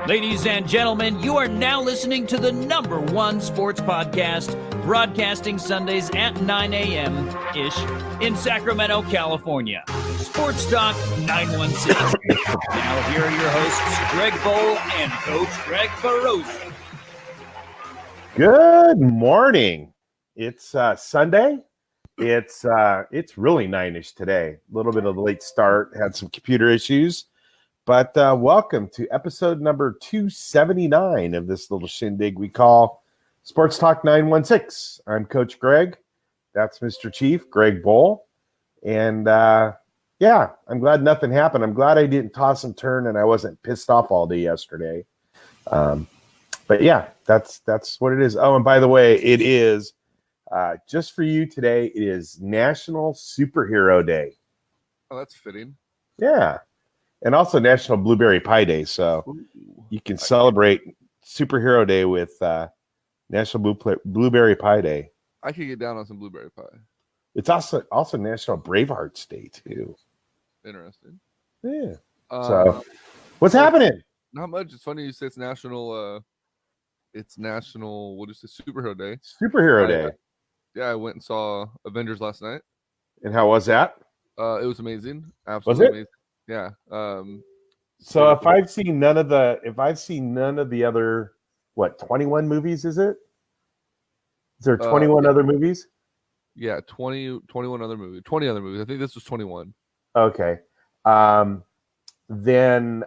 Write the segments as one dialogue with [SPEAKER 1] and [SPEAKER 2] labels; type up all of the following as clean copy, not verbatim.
[SPEAKER 1] Ladies and gentlemen, you are now listening to the #1 sports podcast, broadcasting Sundays at 9 a.m.-ish in Sacramento, California. Sports Talk 916. Now here are your hosts, Greg Bowl and Coach Greg Barroso.
[SPEAKER 2] Good morning. It's Sunday. It's really 9-ish today. A little bit of a late start. Had some computer issues. But welcome to episode number 279 of this little shindig we call Sports Talk 916. I'm Coach Greg. That's Mr. Chief, Greg Bowl. And I'm glad nothing happened. I'm glad I didn't toss and turn and I wasn't pissed off all day yesterday. But yeah, that's what it is. Oh, and by the way, it is just for you today. It is National Superhero Day.
[SPEAKER 3] Oh, that's fitting.
[SPEAKER 2] Yeah. And also National Blueberry Pie Day. So you can celebrate Superhero Day with National Blueberry Pie Day.
[SPEAKER 3] I could get down on some blueberry pie.
[SPEAKER 2] It's also National Bravehearts Day, too.
[SPEAKER 3] Interesting.
[SPEAKER 2] Yeah. So what's happening?
[SPEAKER 3] Not much. It's funny you say it's National, what is it, Superhero Day.
[SPEAKER 2] Superhero Day.
[SPEAKER 3] Yeah, I went and saw Avengers last night.
[SPEAKER 2] And how was that?
[SPEAKER 3] It was amazing. Absolutely amazing. Yeah.
[SPEAKER 2] So if I've seen none of the other 21 movies, is it? Is there 21 other movies?
[SPEAKER 3] Yeah, 21 other movies. 20 other movies. I think this was 21.
[SPEAKER 2] Okay. Then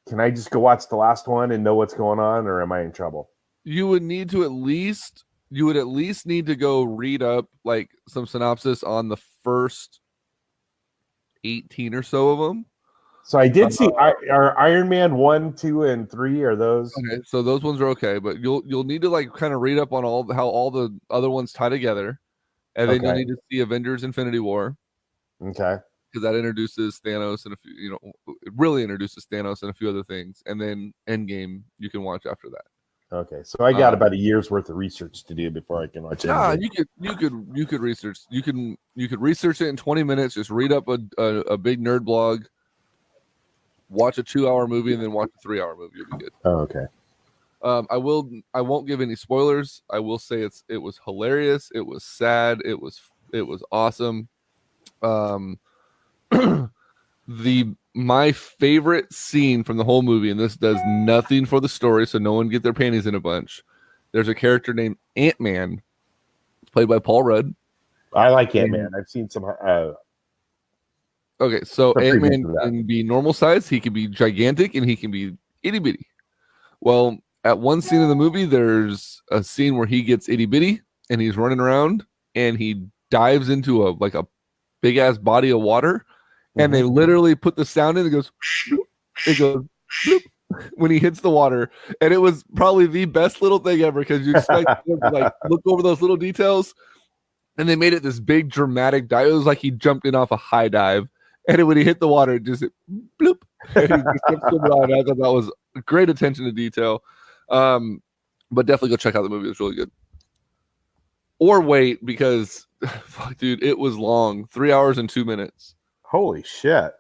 [SPEAKER 2] can I just go watch the last one and know what's going on, or am I in trouble?
[SPEAKER 3] You would at least need to go read up like some synopsis on the first 18 or so of them.
[SPEAKER 2] So I did see are Iron Man 1, 2, and 3. Are those
[SPEAKER 3] okay? So those ones are okay, but you'll need to like kind of read up on how all the other ones tie together, and then you'll need to see Avengers: Infinity War.
[SPEAKER 2] Okay.
[SPEAKER 3] Because that introduces Thanos and it really introduces Thanos and a few other things, and then Endgame you can watch after that.
[SPEAKER 2] Okay, so I got about a year's worth of research to do before I can watch it.
[SPEAKER 3] Yeah, you could research. You could research it in 20 minutes. Just read up a big nerd blog, watch a 2-hour movie, and then watch a 3-hour movie. You'll be good.
[SPEAKER 2] Oh, okay.
[SPEAKER 3] I won't give any spoilers. I will say it was hilarious. It was sad. It was awesome. My favorite scene from the whole movie, and this does nothing for the story, so no one get their panties in a bunch. There's a character named Ant-Man, played by Paul Rudd.
[SPEAKER 2] I like Ant-Man. I've seen some.
[SPEAKER 3] Okay, so Ant-Man can be normal size, he can be gigantic, and he can be itty bitty. Well, at one scene in the movie, there's a scene where he gets itty bitty, and he's running around, and he dives into a big ass body of water. And they literally put the sound in. It goes bloop, when he hits the water, and it was probably the best little thing ever because you expect to like look over those little details, and they made it this big dramatic dive. It was like he jumped in off a high dive, and when he hit the water, it just bloop. And he just kept swimming on. I thought that was great attention to detail. But definitely go check out the movie. It was really good. Or wait, because fuck, dude, it was long. 3 hours and 2 minutes.
[SPEAKER 2] Holy shit.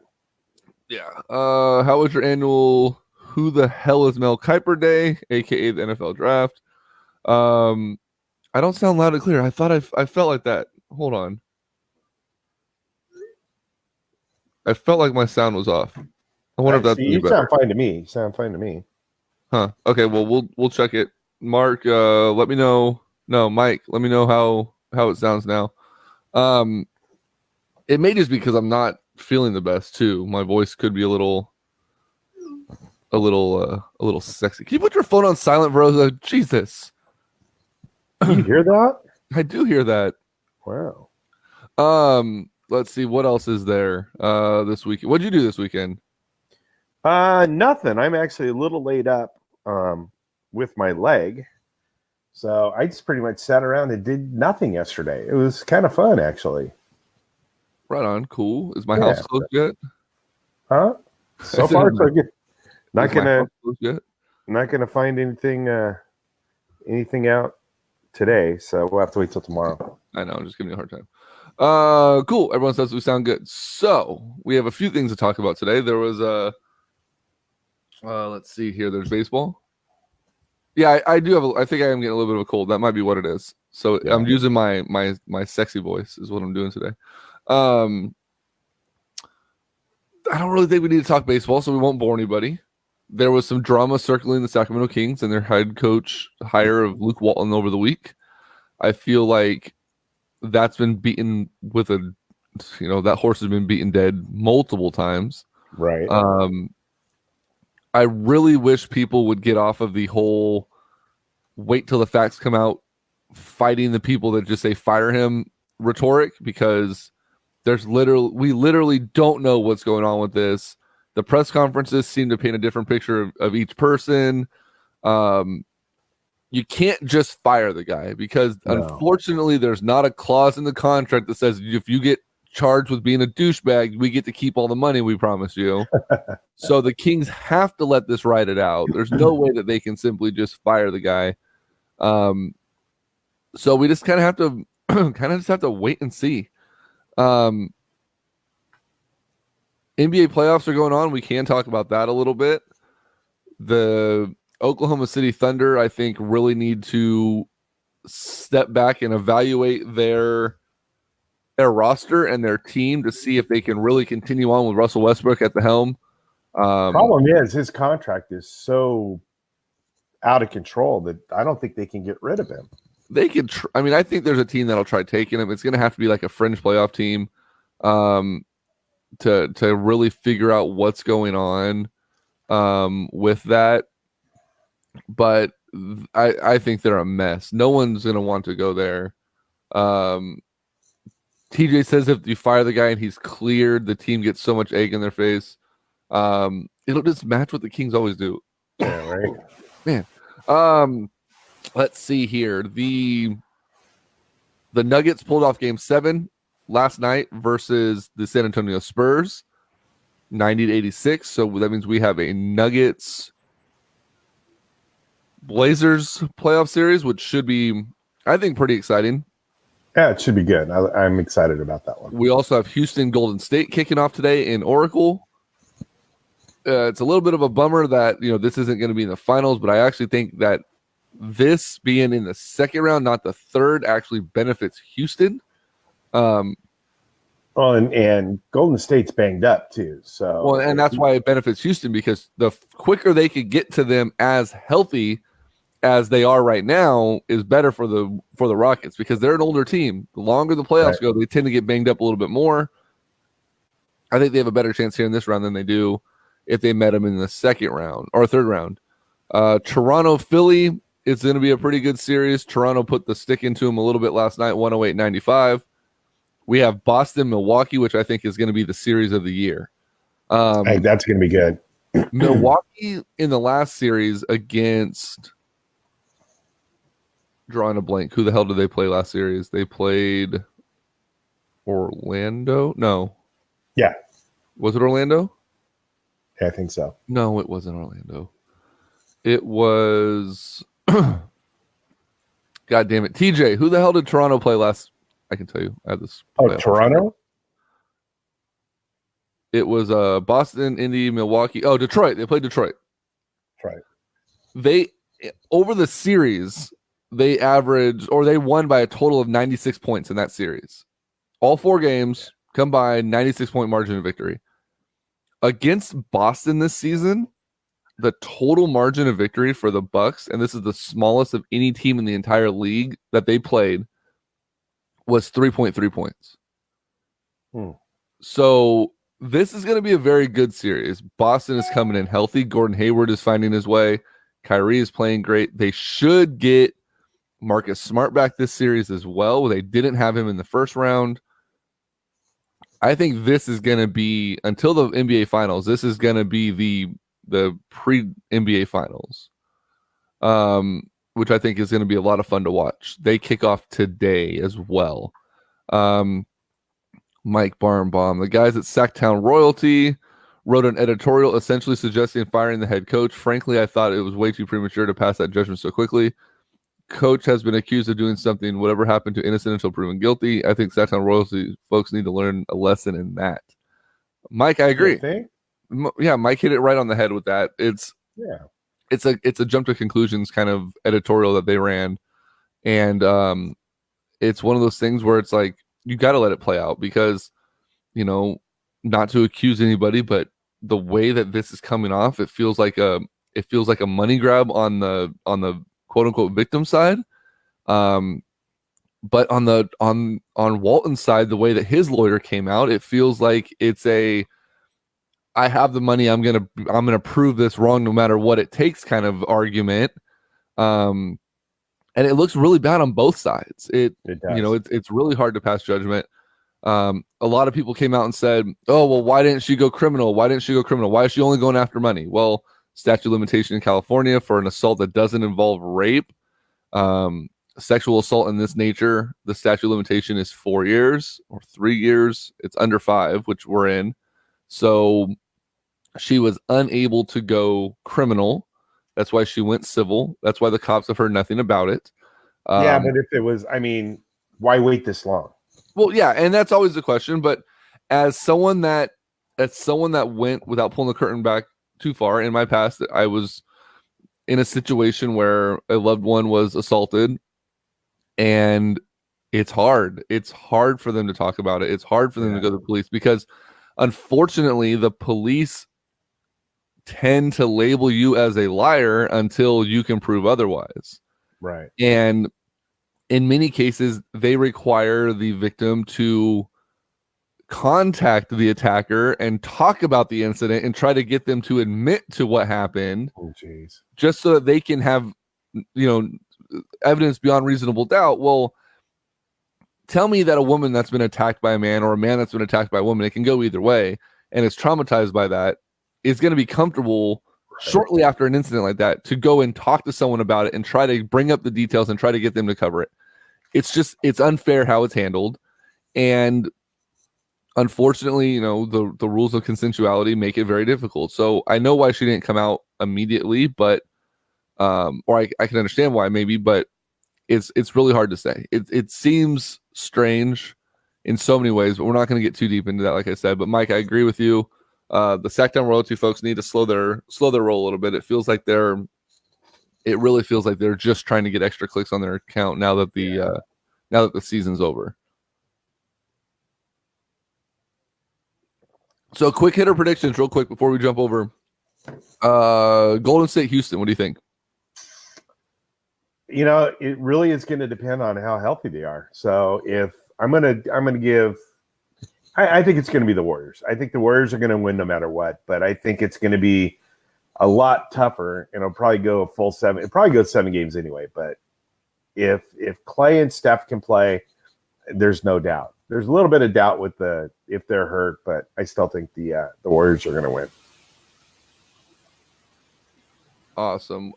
[SPEAKER 3] Yeah. How was your annual Who the Hell is Mel Kiper Day, aka the NFL Draft? I don't sound loud and clear. I thought I felt like that. Hold on. I felt like my sound was off. I wonder if that's
[SPEAKER 2] you sound fine to me. You sound fine to me.
[SPEAKER 3] Huh. Okay, well we'll check it. Mark, let me know. No, Mike, let me know how it sounds now. It may just be because I'm not feeling the best too. My voice could be a little sexy. Can you put your phone on silent, Rosa? Jesus.
[SPEAKER 2] You hear that?
[SPEAKER 3] I do hear that.
[SPEAKER 2] Wow.
[SPEAKER 3] Let's see what else is there this weekend. What'd you do this weekend?
[SPEAKER 2] Nothing. I'm actually a little laid up with my leg. So I just pretty much sat around and did nothing yesterday. It was kind of fun, actually.
[SPEAKER 3] Right on. Cool. Is my house closed yet?
[SPEAKER 2] Huh? So far, so good. Not gonna find anything out today, so we'll have to wait till tomorrow.
[SPEAKER 3] I know, I'm just giving you a hard time. Cool. Everyone says we sound good. So we have a few things to talk about today. There was Let's see here. There's baseball. Yeah, I do have. I think I am getting a little bit of a cold. That might be what it is. So yeah. I'm using my sexy voice is what I'm doing today. I don't really think we need to talk baseball, so we won't bore anybody. There was some drama circling the Sacramento Kings and their head coach hire of Luke Walton over the week. I feel like that's been beaten with that horse has been beaten dead multiple times.
[SPEAKER 2] Right.
[SPEAKER 3] I really wish people would get off of the whole wait till the facts come out, fighting the people that just say fire him rhetoric, because we literally don't know what's going on with this. The press conferences seem to paint a different picture of each person. You can't just fire the guy because unfortunately there's not a clause in the contract that says if you get charged with being a douchebag, we get to keep all the money we promised you. So the Kings have to let this ride it out. There's no way that they can simply just fire the guy. So we just kind of have to wait and see. NBA playoffs are going on. We can talk about that a little bit. The Oklahoma City Thunder, I think, really need to step back and evaluate their roster and their team to see if they can really continue on with Russell Westbrook at the helm.
[SPEAKER 2] Problem is his contract is so out of control that I don't think they can get rid of him.
[SPEAKER 3] They could. I think there's a team that'll try taking him. It's going to have to be like a fringe playoff team to really figure out what's going on with that. But I think they're a mess. No one's going to want to go there. TJ says if you fire the guy and he's cleared, the team gets so much egg in their face. It'll just match what the Kings always do.
[SPEAKER 2] Yeah, right.
[SPEAKER 3] Man. Let's see here. The Nuggets pulled off Game 7 last night versus the San Antonio Spurs, 90-86. So that means we have a Nuggets Blazers playoff series, which should be, I think, pretty exciting.
[SPEAKER 2] Yeah, it should be good. I'm excited about that one.
[SPEAKER 3] We also have Houston Golden State kicking off today in Oracle. It's a little bit of a bummer that this isn't going to be in the finals, but I actually think that this being in the second round, not the third, actually benefits Houston. And
[SPEAKER 2] Golden State's banged up too. So
[SPEAKER 3] and that's why it benefits Houston, because the quicker they could get to them as healthy as they are right now is better for the Rockets, because they're an older team. The longer the playoffs go, they tend to get banged up a little bit more. I think they have a better chance here in this round than they do if they met them in the second round or third round. Toronto Philly is going to be a pretty good series. Toronto put the stick into them a little bit last night, 108-95. We have Boston Milwaukee, which I think is going to be the series of the year.
[SPEAKER 2] Hey, that's going to be good.
[SPEAKER 3] Milwaukee in the last series against, drawing a blank, who the hell did they play last series? They played Orlando? No.
[SPEAKER 2] Yeah.
[SPEAKER 3] Was it Orlando?
[SPEAKER 2] Yeah, I think so.
[SPEAKER 3] No, it wasn't Orlando. It was God damn it. TJ, who the hell did Toronto play last? I can tell you. I have this.
[SPEAKER 2] Toronto?
[SPEAKER 3] It was Boston, Indy, Milwaukee. Oh, Detroit. They played Detroit.
[SPEAKER 2] Right.
[SPEAKER 3] They, over the series, they averaged, or they won by a total of 96 points in that series. All 4 games combined, 96-point margin of victory. Against Boston this season, the total margin of victory for the Bucks, and this is the smallest of any team in the entire league that they played, was 3.3 points. So this is going to be a very good series. Boston is coming in healthy. Gordon Hayward is finding his way. Kyrie is playing great. They should get Marcus Smart back this series as well. They didn't have him in the first round. I think this is going to be, until the NBA Finals, this is going to be the pre-NBA Finals, which I think is going to be a lot of fun to watch. They kick off today as well. Mike Barnbaum, the guys at Sacktown Royalty, wrote an editorial essentially suggesting firing the head coach. Frankly, I thought it was way too premature to pass that judgment so quickly. Coach has been accused of doing something, whatever happened to innocent until proven guilty. I think Sacktown Royalty folks need to learn a lesson in that. Mike, I agree. Mike hit it right on the head with that. It's a jump to conclusions kind of editorial that they ran, and it's one of those things where it's like you got to let it play out because, not to accuse anybody, but the way that this is coming off, it feels like a money grab on the quote unquote victim side. But on Walton's side, the way that his lawyer came out, it feels like it's I have the money, I'm gonna prove this wrong no matter what it takes kind of argument. And it looks really bad on both sides. It does. It's really hard to pass judgment. A lot of people came out and said, "Oh, well, why didn't she go criminal? Why didn't she go criminal? Why is she only going after money?" Well, statute of limitation in California for an assault that doesn't involve rape, sexual assault in this nature, the statute of limitation is 4 years or 3 years. It's under 5, which we're in. So she was unable to go criminal. That's why she went civil. That's why the cops have heard nothing about it.
[SPEAKER 2] But if it was, why wait this long?
[SPEAKER 3] Well, yeah, and that's always the question. But as someone that went, without pulling the curtain back too far, in my past, I was in a situation where a loved one was assaulted, and it's hard. It's hard for them to talk about it. It's hard for them to go to the police because, unfortunately, the police tend to label you as a liar until you can prove otherwise.
[SPEAKER 2] Right.
[SPEAKER 3] And in many cases, they require the victim to contact the attacker and talk about the incident and try to get them to admit to what happened.
[SPEAKER 2] Oh, jeez. Just
[SPEAKER 3] so that they can have, evidence beyond reasonable doubt. Well, tell me that a woman that's been attacked by a man or a man that's been attacked by a woman, it can go either way, and is traumatized by that, is going to be comfortable shortly after an incident like that to go and talk to someone about it and try to bring up the details and try to get them to cover it. It's unfair how it's handled. And unfortunately, the rules of consensuality make it very difficult. So I know why she didn't come out immediately, but or I can understand why maybe, but it's really hard to say. It seems strange in so many ways, but we're not going to get too deep into that, like I said. But Mike, I agree with you. The Sacktown Royalty folks need to slow their roll a little bit. It really feels like they're just trying to get extra clicks on their account now that the season's over. So quick hitter predictions real quick before we jump over. Golden State, Houston, what do you think?
[SPEAKER 2] It really is going to depend on how healthy they are. So if I'm going to give, I think it's going to be the Warriors. I think the Warriors are going to win no matter what, but I think it's going to be a lot tougher, and it'll probably go a full 7. It probably goes 7 games anyway. But if Clay and Steph can play, there's no doubt. There's a little bit of doubt with if they're hurt, but I still think the Warriors are going to win.
[SPEAKER 3] Awesome.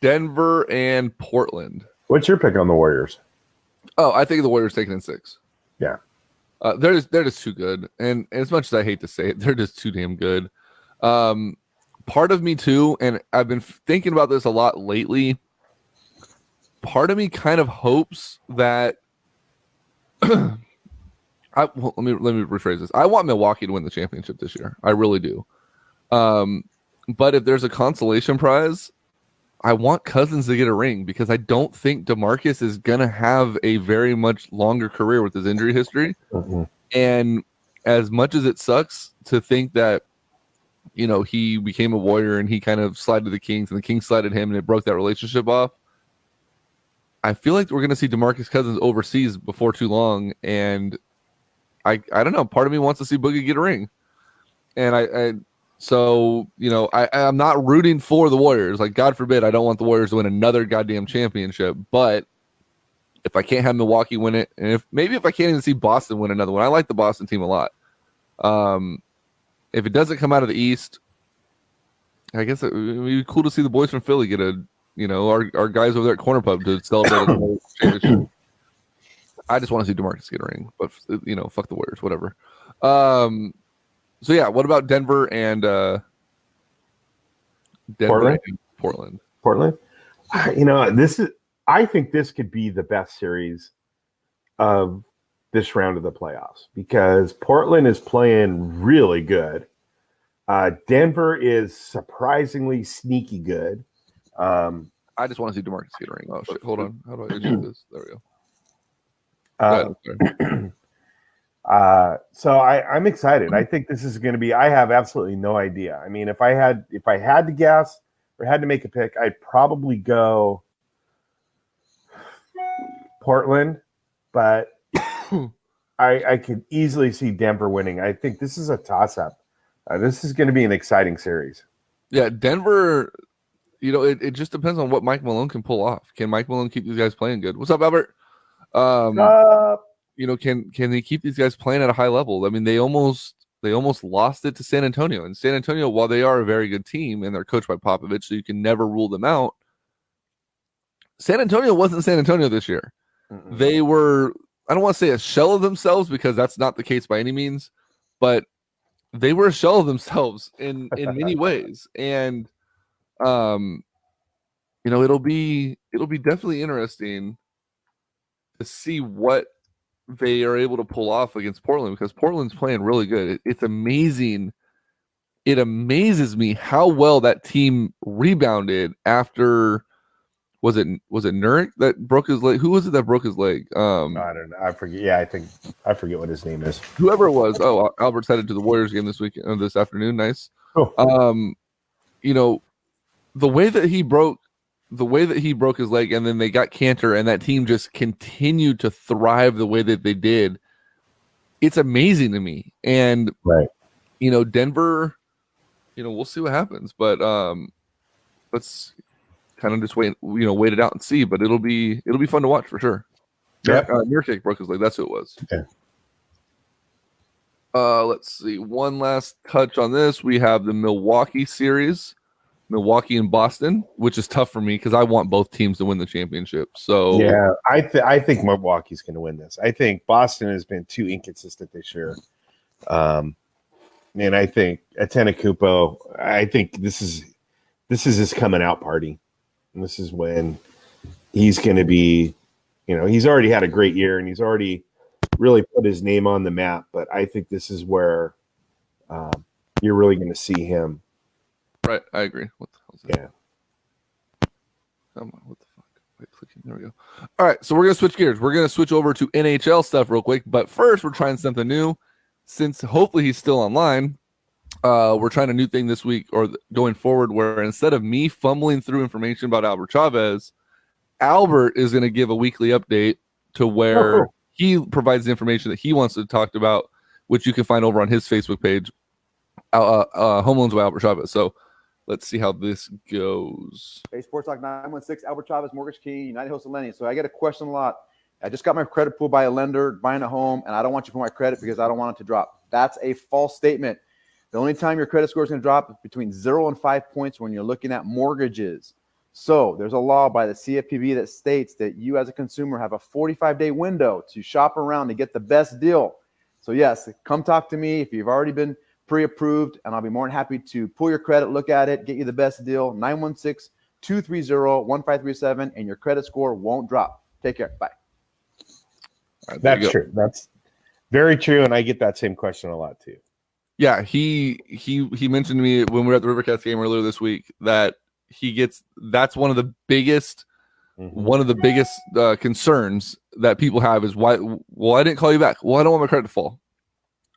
[SPEAKER 3] Denver and Portland.
[SPEAKER 2] What's your pick on the Warriors?
[SPEAKER 3] Oh, I think the Warriors taking in 6.
[SPEAKER 2] Yeah.
[SPEAKER 3] They're just too good. And as much as I hate to say it, they're just too damn good. Part of me too, and I've been thinking about this a lot lately, part of me kind of hopes that let me rephrase this. I want Milwaukee to win the championship this year. I really do. But if there's a consolation prize, I want Cousins to get a ring because I don't think DeMarcus is going to have a very much longer career with his injury history. Mm-hmm. And as much as it sucks to think that, he became a Warrior and he kind of slid to the Kings and the Kings slided him and it broke that relationship off, I feel like we're going to see DeMarcus Cousins overseas before too long. And I don't know. Part of me wants to see Boogie get a ring. And So, I'm not rooting for the Warriors. Like, God forbid, I don't want the Warriors to win another goddamn championship. But if I can't have Milwaukee win it, and if I can't even see Boston win another one, I like the Boston team a lot. If it doesn't come out of the East, I guess it would be cool to see the boys from Philly get our guys over there at Corner Pub to celebrate a championship. I just want to see DeMarcus get a ring, but fuck the Warriors, whatever. So yeah, what about Denver and Portland?
[SPEAKER 2] Portland. I think this could be the best series of this round of the playoffs because Portland is playing really good. Denver is surprisingly sneaky good.
[SPEAKER 3] I just want to see DeMarcus get a ring. Oh shit! Hold on. How do I do this? There we go.
[SPEAKER 2] So I'm excited. I think this is going to be. I have absolutely no idea. I mean, if I had to guess or had to make a pick, I'd probably go Portland, but I could easily see Denver winning. I think this is a toss-up. This is going to be an exciting series.
[SPEAKER 3] Yeah, Denver. It just depends on what Mike Malone can pull off. Can Mike Malone keep these guys playing good? What's up, Albert? Can they keep these guys playing at a high level? I mean, they almost lost it to San Antonio. And San Antonio, while they are a very good team and they're coached by Popovich, so you can never rule them out, San Antonio wasn't San Antonio this year. Mm-mm. They were, I don't want to say a shell of themselves because that's not the case by any means, but they were a shell of themselves in many ways. And it'll be definitely interesting to see what they are able to pull off against Portland, because Portland's playing really good. It's amazing. It amazes me how well that team rebounded after. Was it Nurkic that broke his leg? Who was it that broke his leg?
[SPEAKER 2] I don't know. I forget. Yeah, I forget what his name is.
[SPEAKER 3] Whoever it was. Oh, Albert's headed to the Warriors game this afternoon. Nice.
[SPEAKER 2] Oh.
[SPEAKER 3] The way that he broke his leg, and then they got Cantor, and that team just continued to thrive the way that they did. It's amazing to me. And
[SPEAKER 2] right,
[SPEAKER 3] Denver, we'll see what happens, but let's kind of just wait it out and see. But it'll be fun to watch for sure.
[SPEAKER 2] Yeah,
[SPEAKER 3] Nurkic broke his leg. That's who it was.
[SPEAKER 2] Okay.
[SPEAKER 3] Let's see. One last touch on this. We have the Milwaukee series. Milwaukee and Boston, which is tough for me because I want both teams to win the championship. So
[SPEAKER 2] yeah, I think Milwaukee's going to win this. I think Boston has been too inconsistent this year, and I think Antetokounmpo. I think this is his coming out party, and this is when he's going to be. He's already had a great year, and he's already really put his name on the map. But I think this is where you're really going to see him.
[SPEAKER 3] Right, I agree. What the hell is that?
[SPEAKER 2] Yeah.
[SPEAKER 3] Come on, what the fuck? Wait, clicking. There we go. All right, so we're gonna switch gears. We're gonna switch over to NHL stuff real quick, but first we're trying something new. Since hopefully he's still online, we're trying a new thing this week or going forward, where instead of me fumbling through information about Albert Chavez, Albert is gonna give a weekly update to where he provides the information that he wants to talk about, which you can find over on his Facebook page, Home Loans by Albert Chavez. So let's see how this goes.
[SPEAKER 4] Hey, Sports Talk 916, Albert Chavez, Mortgage King, United Host of Lending. So I get a question a lot. I just got my credit pulled by a lender buying a home, and I don't want you to put my credit because I don't want it to drop. That's a false statement. The only time your credit score is going to drop is between 0 and 5 points when you're looking at mortgages. So there's a law by the CFPB that states that you as a consumer have a 45-day window to shop around to get the best deal. So yes, come talk to me if you've already been pre-approved, and I'll be more than happy to pull your credit, look at it, get you the best deal. 916-230-1537, and your credit score won't drop. Take care. Bye.
[SPEAKER 3] Right,
[SPEAKER 2] that's true. That's very true, and I get that same question a lot too.
[SPEAKER 3] Yeah, he mentioned to me when we were at the Rivercats game earlier this week that that's one of the biggest concerns that people have is why. Well, I didn't call you back. Well, I don't want my credit to fall.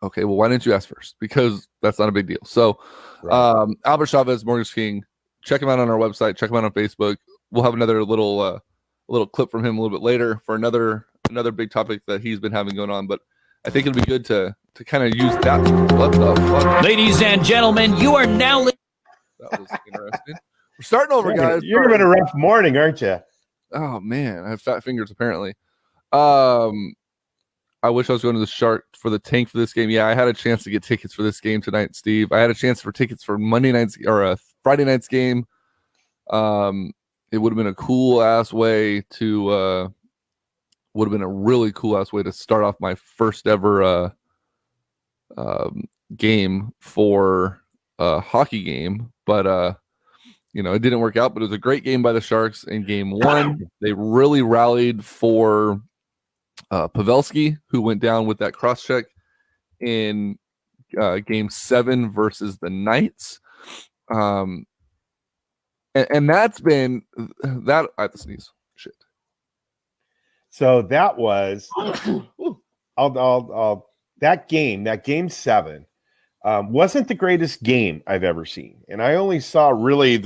[SPEAKER 3] Okay, well, why didn't you ask first? Because that's not a big deal. So, right. Albert Chavez, Mortgage King, check him out on our website. Check him out on Facebook. We'll have another little clip from him a little bit later for another big topic that he's been having going on. But I think it'll be good to kind of use that. What the fuck?
[SPEAKER 1] Ladies and gentlemen, you are now.
[SPEAKER 3] That was interesting. We're starting over, guys.
[SPEAKER 2] You're having a rough morning, aren't you?
[SPEAKER 3] Oh man, I have fat fingers apparently. I wish I was going to the Shark for the tank for this game. Yeah, I had a chance to get tickets for this game tonight, Steve. I had a chance for tickets for Monday night's or Friday night's game. It would have been a cool ass way to would have been a really cool ass way to start off my first ever game for a hockey game, but it didn't work out. But it was a great game by the Sharks in game one. They really rallied for Pavelski, who went down with that cross check in Game 7 versus the Knights. And that's been that. I have to sneeze. Shit.
[SPEAKER 2] So that was that game 7 wasn't the greatest game I've ever seen. And I only saw really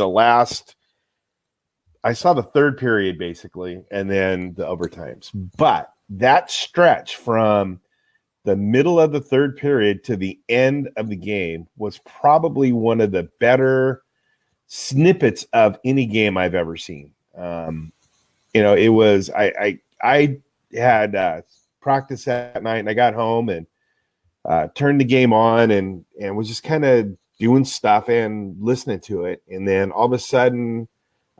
[SPEAKER 2] I saw the third period basically, and then the overtimes. But that stretch from the middle of the third period to the end of the game was probably one of the better snippets of any game I've ever seen. It was, I had practice that night, and I got home and turned the game on and was just kind of doing stuff and listening to it. And then all of a sudden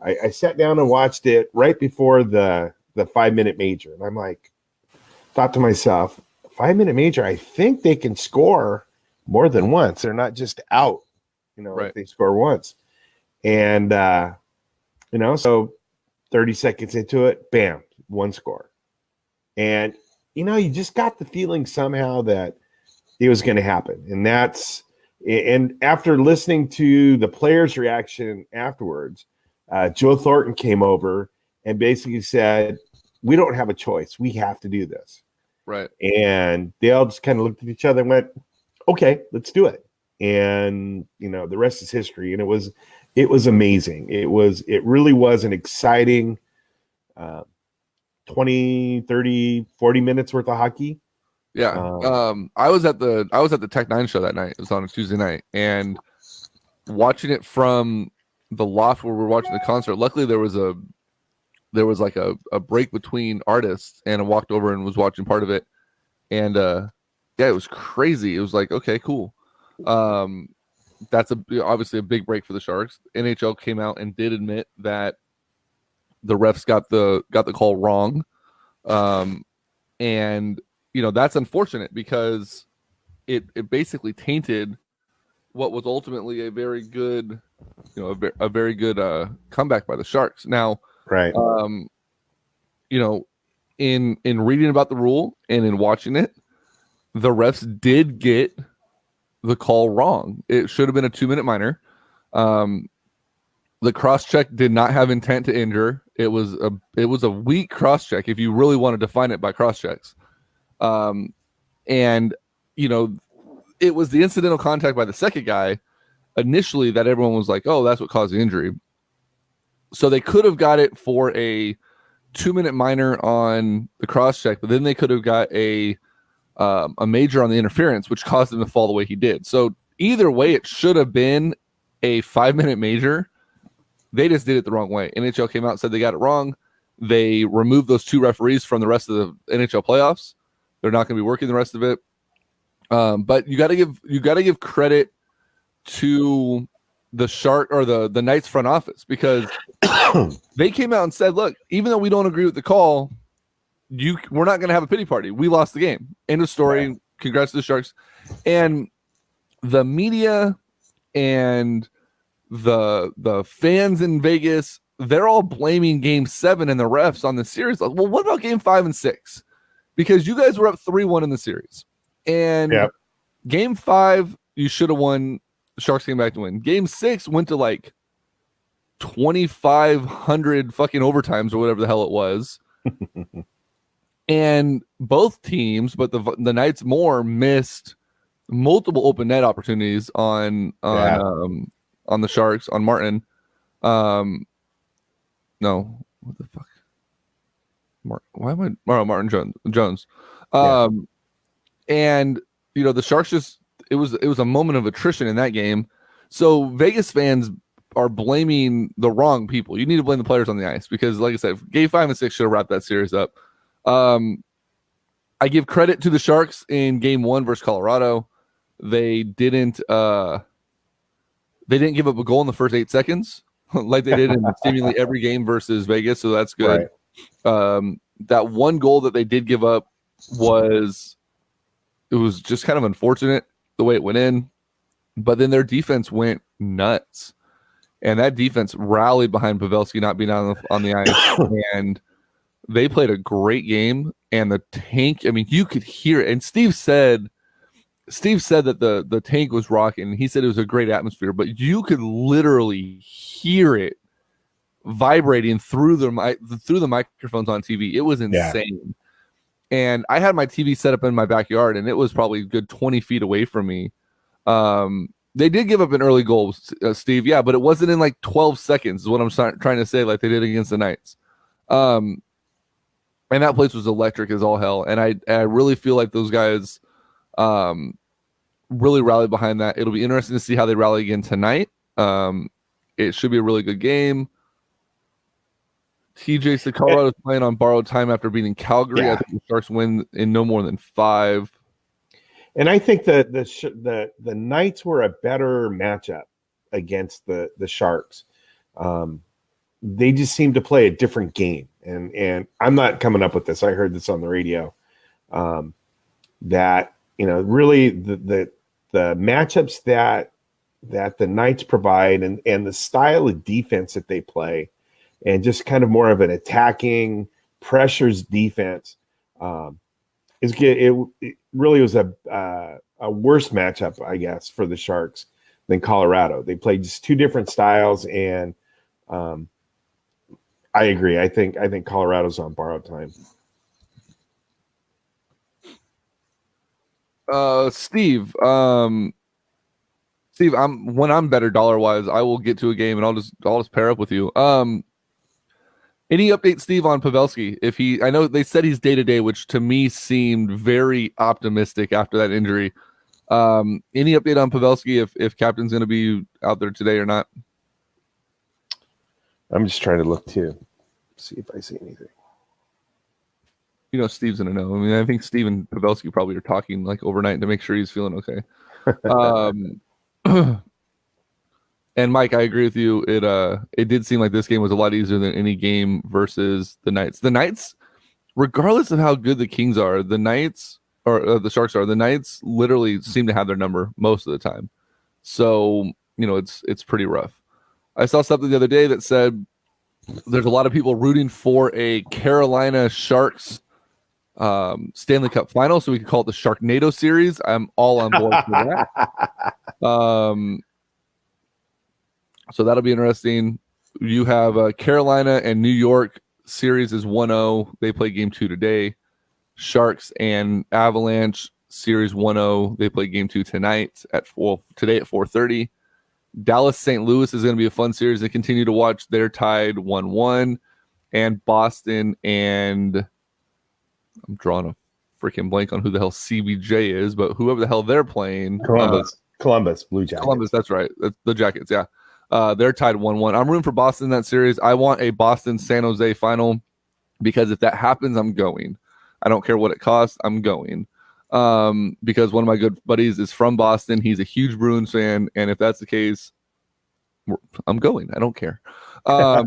[SPEAKER 2] I sat down and watched it right before the 5-minute major. And I'm like, thought to myself, 5-minute major, I think they can score more than once. They're not just out,
[SPEAKER 3] right.
[SPEAKER 2] If they score once. And, so 30 seconds into it, bam, one score. And, you just got the feeling somehow that it was going to happen. And after listening to the players' reaction afterwards, Joe Thornton came over and basically said, we don't have a choice. We have to do this.
[SPEAKER 3] Right.
[SPEAKER 2] And they all just kind of looked at each other and went, okay, let's do it. And, the rest is history. And it was amazing. It really was an exciting 20, 30, 40 minutes worth of hockey.
[SPEAKER 3] Yeah. I was at the Tech 9 show that night. It was on a Tuesday night, and watching it from the loft where we're watching the concert. Luckily there was like a break between artists, and I walked over and was watching part of it. And it was crazy. It was like, okay, cool. That's obviously a big break for the Sharks. NHL came out and did admit that the refs got the call wrong. And that's unfortunate because it basically tainted what was ultimately a very good, a very good comeback by the Sharks. Now,
[SPEAKER 2] right.
[SPEAKER 3] In reading about the rule and in watching it, the refs did get the call wrong. It should have been a 2-minute minor. The cross check did not have intent to injure. It was a weak cross check if you really want to define it by cross checks. And it was the incidental contact by the second guy initially that everyone was like, oh, that's what caused the injury. So they could have got it for a 2-minute minor on the cross check, but then they could have got a major on the interference, which caused him to fall the way he did. So either way, it should have been a 5-minute major. They just did it the wrong way. NHL came out and said they got it wrong. They removed those 2 referees from the rest of the NHL playoffs. They're not going to be working the rest of it. But you got to give credit to the Shark or the Knights front office, because they came out and said, look, even though we don't agree with the call, we're not going to have a pity party. We lost the game. End of story. Right. Congrats to the Sharks. And the media and the fans in Vegas, they're all blaming Game 7 and the refs on the series. Like, well, what about Game 5 and 6? Because you guys were up 3-1 in the series. And Game 5, you should have won. The Sharks came back to win. Game 6 went to like 2,500 fucking overtimes or whatever the hell it was. And both teams, but the Knights more, missed multiple open net opportunities on the Sharks, on Martin. No, what the fuck? Martin Jones. And the Sharks just it was a moment of attrition in that game. So Vegas fans are blaming the wrong people. You need to blame the players on the ice, because, like I said, Game 5 and 6 should have wrapped that series up. I give credit to the Sharks in Game 1 versus Colorado. They didn't give up a goal in the first 8 seconds like they did in seemingly every game versus Vegas, so that's good. Right. That one goal that they did give up was just kind of unfortunate the way it went in, but then their defense went nuts, and that defense rallied behind Pavelski not being on the ice, and they played a great game. And the tank, I mean, you could hear it. And Steve said Steve said that the tank was rocking. He said it was a great atmosphere, but you could literally hear it vibrating through the microphones on TV. It was insane. And I had my TV set up in my backyard, and it was probably a good 20 feet away from me. They did give up an early goal, Steve. Yeah, but it wasn't in like 12 seconds is what I'm trying to say, like they did against the Knights. And that place was electric as all hell. And I really feel like those guys really rallied behind that. It'll be interesting to see how they rally again tonight. It should be a really good game. TJ said Colorado's playing on borrowed time after beating Calgary. I think the Sharks win in no more than 5.
[SPEAKER 2] And I think that the Knights were a better matchup against the Sharks. They just seem to play a different game. And I'm not coming up with this. I heard this on the radio. That, really the matchups that the Knights provide and the style of defense that they play, and just kind of more of an attacking pressures defense, is good. It really was a worse matchup, I guess, for the Sharks than Colorado. They played just two different styles, and I agree. I think Colorado's on borrowed time.
[SPEAKER 3] Steve, when I'm better dollar wise, I will get to a game and I'll just pair up with you. Any update, Steve, on Pavelski? I know they said he's day to day, which to me seemed very optimistic after that injury. Any update on Pavelski if Captain's going to be out there today or not?
[SPEAKER 2] I'm just trying to look too, see if I see anything.
[SPEAKER 3] Steve's going to know. I mean, I think Steve and Pavelski probably are talking like overnight to make sure he's feeling okay. And Mike, I agree with you. It did seem like this game was a lot easier than any game versus the Knights. The Knights, regardless of how good the Kings are, the Knights or the Sharks are, the Knights literally seem to have their number most of the time. So, it's pretty rough. I saw something the other day that said there's a lot of people rooting for a Carolina Sharks Stanley Cup final, so we could call it the Sharknado series. I'm all on board for that. So that'll be interesting. You have Carolina and New York series is 1-0. They play game 2 today. Sharks and Avalanche series 1-0. They play game 2 tonight today at 4:30. Dallas St. Louis is going to be a fun series to continue to watch. They're tied 1-1. And Boston and I'm drawing a freaking blank on who the hell CBJ is, but whoever the hell they're playing.
[SPEAKER 2] Columbus Blue Jackets.
[SPEAKER 3] Columbus, that's right. That's the Jackets, yeah. They're tied 1-1. I'm rooting for Boston in that series. I want a Boston-San Jose final because if that happens, I'm going. I don't care what it costs. I'm going. Because one of my good buddies is from Boston. He's a huge Bruins fan, and if that's the case, I'm going. I don't care. I'll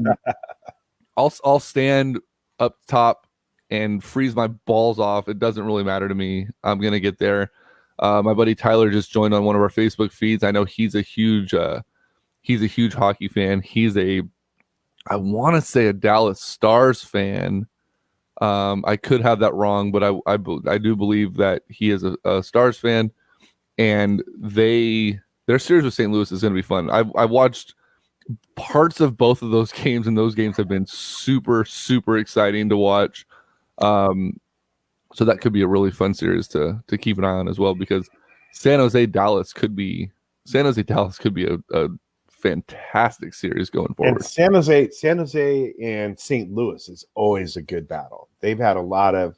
[SPEAKER 3] stand up top and freeze my balls off. It doesn't really matter to me. I'm gonna get there. My buddy Tyler just joined on one of our Facebook feeds. I know he's a huge hockey fan. I want to say a Dallas Stars fan. I could have that wrong, but I do believe that he is a Stars fan, and their series with St. Louis is going to be fun. I watched parts of both of those games, and those games have been super, super exciting to watch. So that could be a really fun series to keep an eye on as well, because San Jose Dallas could be a fantastic series going forward.
[SPEAKER 2] And San Jose and St. Louis is always a good battle. They've had a lot of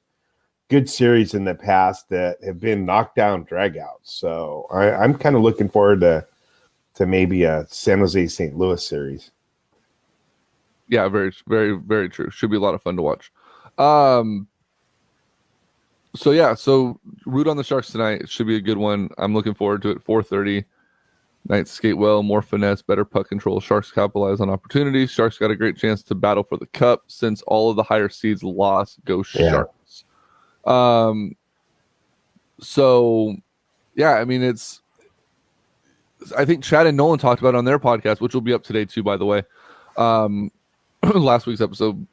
[SPEAKER 2] good series in the past that have been knockdown dragouts. So I'm kind of looking forward to maybe a San Jose St. Louis series.
[SPEAKER 3] Yeah, very, very, very true. Should be a lot of fun to watch. So root on the Sharks tonight. It should be a good one. I'm looking forward to it. 4:30. Knights skate well, more finesse, better puck control. Sharks capitalize on opportunities. Sharks got a great chance to battle for the cup since all of the higher seeds lost. Go Sharks. I mean, I think Chad and Nolan talked about it on their podcast, which will be up today too, by the way. Last week's episode.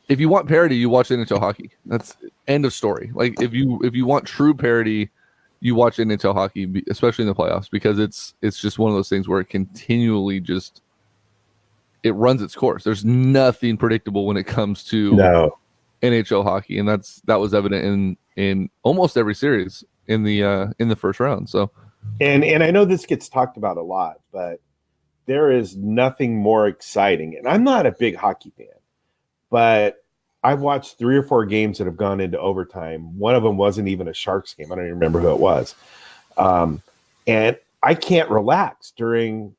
[SPEAKER 3] If you want parity, you watch NHL hockey. That's end of story. Like if you want true parity, you watch NHL hockey, especially in the playoffs, because it's just one of those things where it continually just it runs its course. There's nothing predictable when it comes to NHL hockey, and that was evident in almost every series in the first round. So,
[SPEAKER 2] and I know this gets talked about a lot, but there is nothing more exciting. And I'm not a big hockey fan, but I've watched 3 or 4 games that have gone into overtime. One of them wasn't even a Sharks game. I don't even remember who it was. And I can't relax during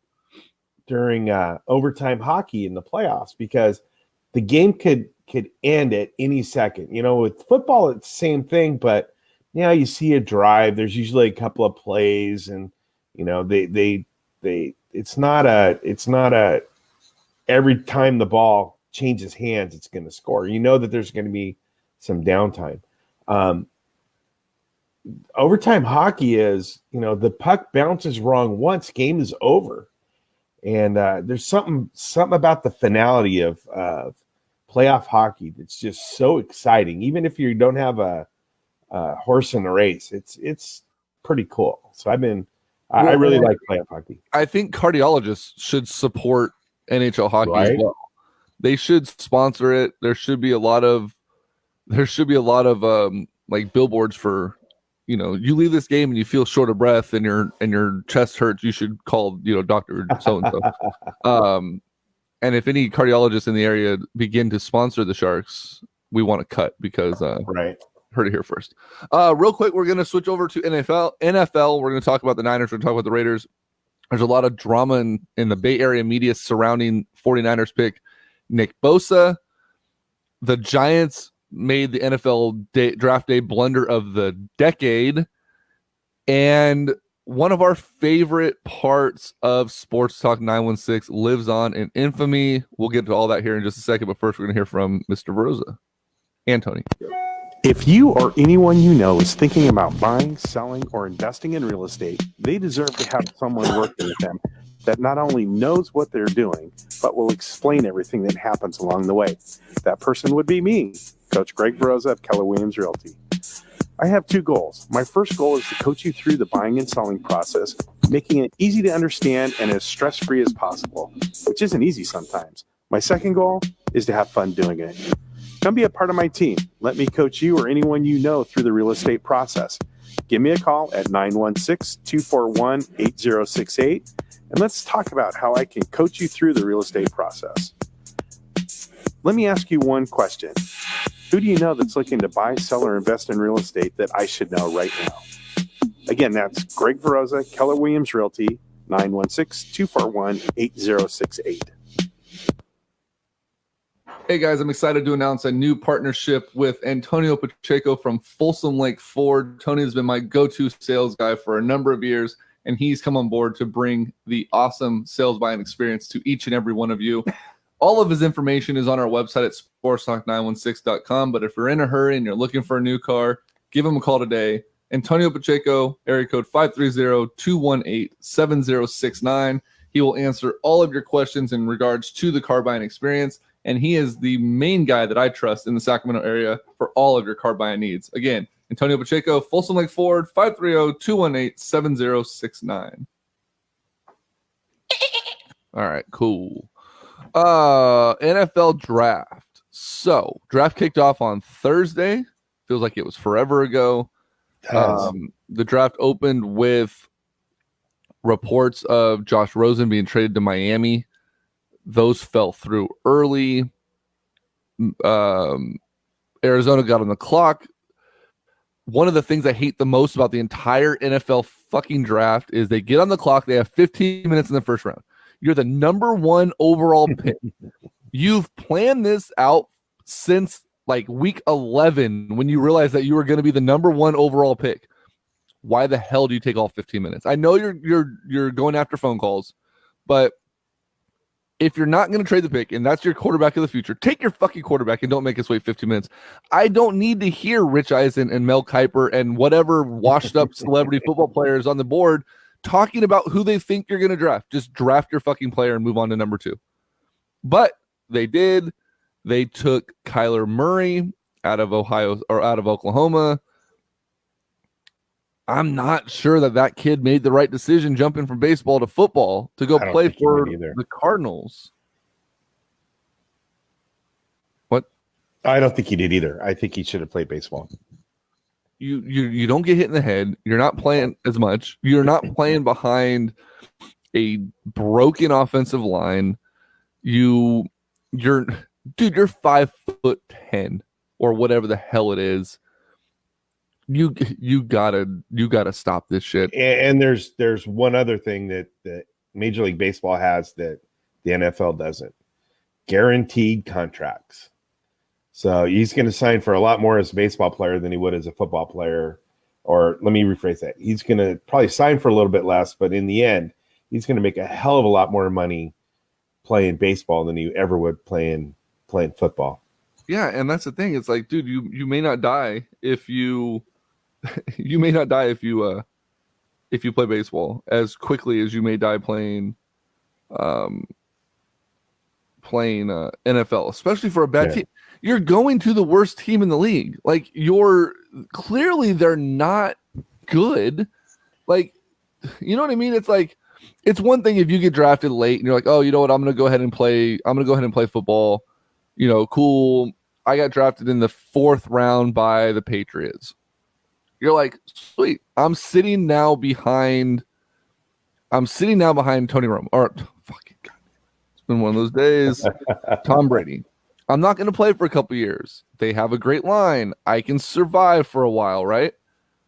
[SPEAKER 2] overtime hockey in the playoffs because the game could end at any second. You know, with football, it's the same thing, but you see a drive. There's usually a couple of plays, and you know it's not a every time the ball changes hands, it's going to score. You know that there's going to be some downtime. Overtime hockey is, the puck bounces wrong once, game is over. And there's something about the finality of playoff hockey that's just so exciting. Even if you don't have a horse in the race, it's pretty cool. So I really like playoff hockey.
[SPEAKER 3] I think cardiologists should support NHL hockey as well. They should sponsor it. There should be a lot of like billboards for, you leave this game and you feel short of breath and your chest hurts, you should call, Dr. So-and-so. And if any cardiologists in the area begin to sponsor the Sharks, we want to cut because heard it here first. Real quick, we're going to switch over to NFL. We're going to talk about the Niners. We're going to talk about the Raiders. There's a lot of drama in the Bay Area media surrounding 49ers pick Nick Bosa. The Giants made the NFL draft day blunder of the decade. And one of our favorite parts of Sports Talk 916 lives on in infamy. We'll get to all that here in just a second, but first we're going to hear from Mr. Veroza and Tony.
[SPEAKER 5] If you or anyone you know is thinking about buying, selling, or investing in real estate, they deserve to have someone working with them that not only knows what they're doing, but will explain everything that happens along the way. That person would be me, Coach Greg Veroza of Keller Williams Realty. I have 2 goals. My first goal is to coach you through the buying and selling process, making it easy to understand and as stress-free as possible, which isn't easy sometimes. My second goal is to have fun doing it. Come be a part of my team. Let me coach you or anyone you know through the real estate process. Give me a call at 916-241-8068, and let's talk about how I can coach you through the real estate process. Let me ask you one question. Who do you know that's looking to buy, sell, or invest in real estate that I should know right now? Again, that's Greg Veroza, Keller Williams Realty, 916-241-8068.
[SPEAKER 3] Hey guys, I'm excited to announce a new partnership with Antonio Pacheco from Folsom Lake Ford. Tony has been my go-to sales guy for a number of years, and he's come on board to bring the awesome sales buying experience to each and every one of you. All of his information is on our website at sportstalk916.com, but if you're in a hurry and you're looking for a new car, give him a call today. Antonio Pacheco, area code 530-218-7069. He will answer all of your questions in regards to the car buying experience, and he is the main guy that I trust in the Sacramento area for all of your car buying needs. Again, Antonio Pacheco, Folsom Lake Ford, 530-218-7069. All right, cool. NFL draft. So, draft kicked off on Thursday. Feels like it was forever ago. The draft opened with reports of Josh Rosen being traded to Miami. Those fell through early. Arizona got on the clock. One of the things I hate the most about the entire NFL fucking draft is they get on the clock. They have 15 minutes in the first round. You're the number 1 overall pick. You've planned this out since like week 11 when you realized that you were going to be the number 1 overall pick. Why the hell do you take all 15 minutes? I know you're going after phone calls, but if you're not going to trade the pick and that's your quarterback of the future, take your fucking quarterback and don't make us wait 15 minutes. I don't need to hear Rich Eisen and Mel Kiper and whatever washed up celebrity football players on the board talking about who they think you're going to draft. Just draft your fucking player and move on to number 2. But they did. They took Kyler Murray out of Ohio or out of Oklahoma. I'm not sure that kid made the right decision jumping from baseball to football to go
[SPEAKER 2] I don't
[SPEAKER 3] play
[SPEAKER 2] think he
[SPEAKER 3] for
[SPEAKER 2] did either.
[SPEAKER 3] the Cardinals.
[SPEAKER 2] I don't think he did either. I think he should have played baseball.
[SPEAKER 3] You don't get hit in the head. You're not playing as much. You're not playing behind a broken offensive line. You're 5'10" or whatever the hell it is. You gotta stop this shit.
[SPEAKER 2] And there's one other thing that Major League Baseball has that the NFL doesn't: guaranteed contracts. So he's going to sign for a lot more as a baseball player than he would as a football player. Or let me rephrase that: he's going to probably sign for a little bit less, but in the end, he's going to make a hell of a lot more money playing baseball than he ever would playing football.
[SPEAKER 3] Yeah, and that's the thing. It's like, dude, you may not die if you you may not die if you play baseball as quickly as you may die playing NFL, especially for a bad team. You're going to the worst team in the league. Like, clearly they're not good. Like, you know what I mean? It's like, it's one thing if you get drafted late and you're like, oh, you know what? I'm going to go ahead and play football. You know, cool. I got drafted in the 4th round by the Patriots. You're like, sweet. I'm sitting now behind Tony Romo. Or fucking God. It's been one of those days. Tom Brady. I'm not going to play for a couple years. They have a great line. I can survive for a while, right?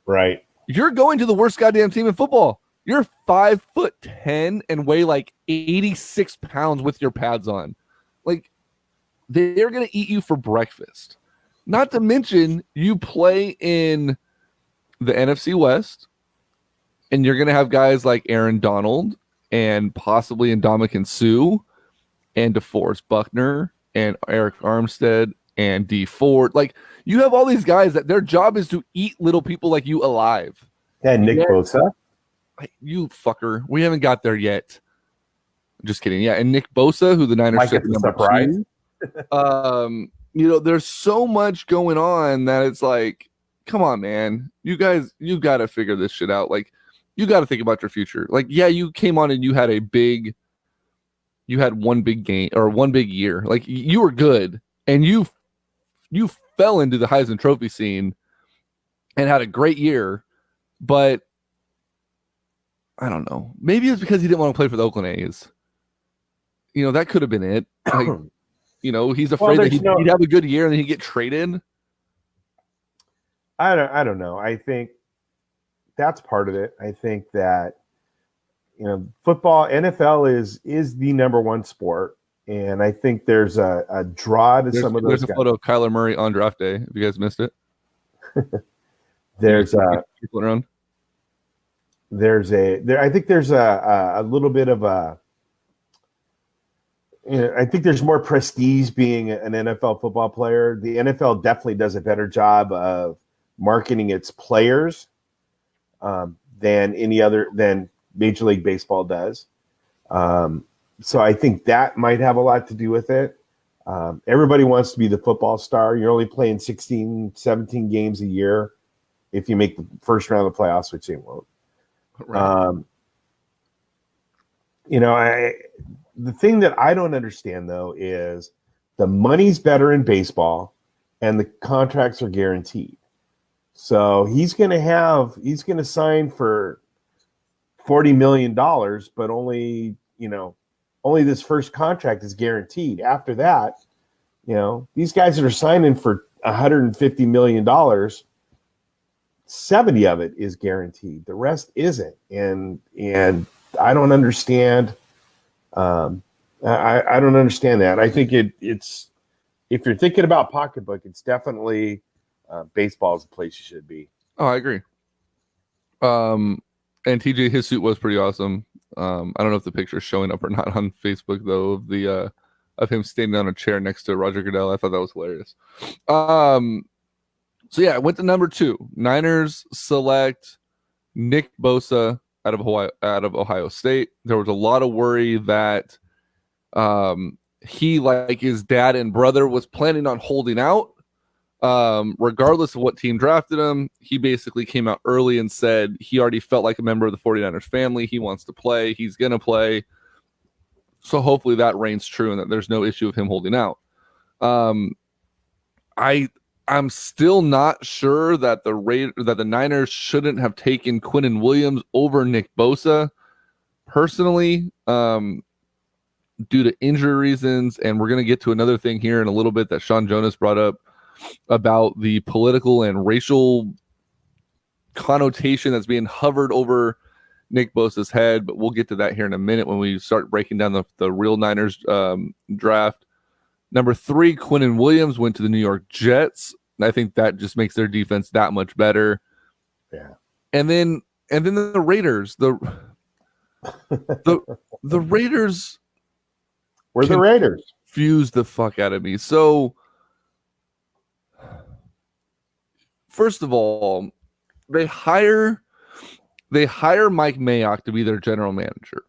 [SPEAKER 2] Right.
[SPEAKER 3] You're going to the worst goddamn team in football. You're 5'10" and weigh like 86 pounds with your pads on. Like, they're going to eat you for breakfast. Not to mention, you play in the NFC West, and you're going to have guys like Aaron Donald and possibly Ndamukong Suh and DeForest Buckner and Eric Armstead and D Ford. Like, you have all these guys that their job is to eat little people like you alive.
[SPEAKER 2] And Nick Bosa.
[SPEAKER 3] You fucker. We haven't got there yet. Just kidding. Yeah, and Nick Bosa, who the Niners
[SPEAKER 2] Might
[SPEAKER 3] took
[SPEAKER 2] get the
[SPEAKER 3] number
[SPEAKER 2] surprise.
[SPEAKER 3] 2. You know, there's so much going on that it's like, come on, man. You guys, you got to figure this shit out. Like, you got to think about your future. Like, yeah, you came on and you had one big game or one big year. Like, you were good and you fell into the Heisman Trophy scene and had a great year, but I don't know. Maybe it's because he didn't want to play for the Oakland A's. You know, that could have been it. Like, you know, he's afraid that he'd have a good year and then he'd get traded.
[SPEAKER 2] I don't know. I think that's part of it. I think that, you know, football, NFL is the number one sport. And I think there's a draw to some of those
[SPEAKER 3] There's a
[SPEAKER 2] guys.
[SPEAKER 3] photo of Kyler Murray on draft day. If you guys missed it.
[SPEAKER 2] There's
[SPEAKER 3] I think
[SPEAKER 2] there's a little bit of a, you know, I think there's more prestige being an NFL football player. The NFL definitely does a better job of marketing its players than Major League Baseball does. So I think that might have a lot to do with it. Everybody wants to be the football star. You're only playing 16, 17 games a year if you make the first round of the playoffs, which they won't.
[SPEAKER 3] Right.
[SPEAKER 2] You know, the thing that I don't understand, though, is the money's better in baseball and the contracts are guaranteed. So he's going to sign for $40 million, but only this first contract is guaranteed. After that, you know, these guys that are signing for $150 million, 70 of it is guaranteed. The rest isn't. And I don't understand. I don't understand that. I think it's if you're thinking about pocketbook, it's definitely baseball is the place you should be.
[SPEAKER 3] Oh, I agree. And TJ, his suit was pretty awesome. I don't know if the picture is showing up or not on Facebook though of the of him standing on a chair next to Roger Goodell. I thought that was hilarious. So yeah, I went to number 2. Niners select Nick Bosa out of Ohio State. There was a lot of worry that he, like his dad and brother, was planning on holding out. Regardless of what team drafted him, he basically came out early and said he already felt like a member of the 49ers family. He wants to play. He's going to play. So hopefully that reigns true and that there's no issue of him holding out. I'm still not sure that the Niners shouldn't have taken Quinnen Williams over Nick Bosa personally, due to injury reasons. And we're going to get to another thing here in a little bit that Sean Jonas brought up about the political and racial connotation that's being hovered over Nick Bosa's head. But we'll get to that here in a minute when we start breaking down the real Niners draft. Number 3, Quinnen Williams went to the New York Jets. I think that just makes their defense that much better.
[SPEAKER 2] Yeah.
[SPEAKER 3] And then the Raiders, the Raiders
[SPEAKER 2] We're the Raiders.
[SPEAKER 3] confused the fuck out of me. So first of all, they hire Mike Mayock to be their general manager.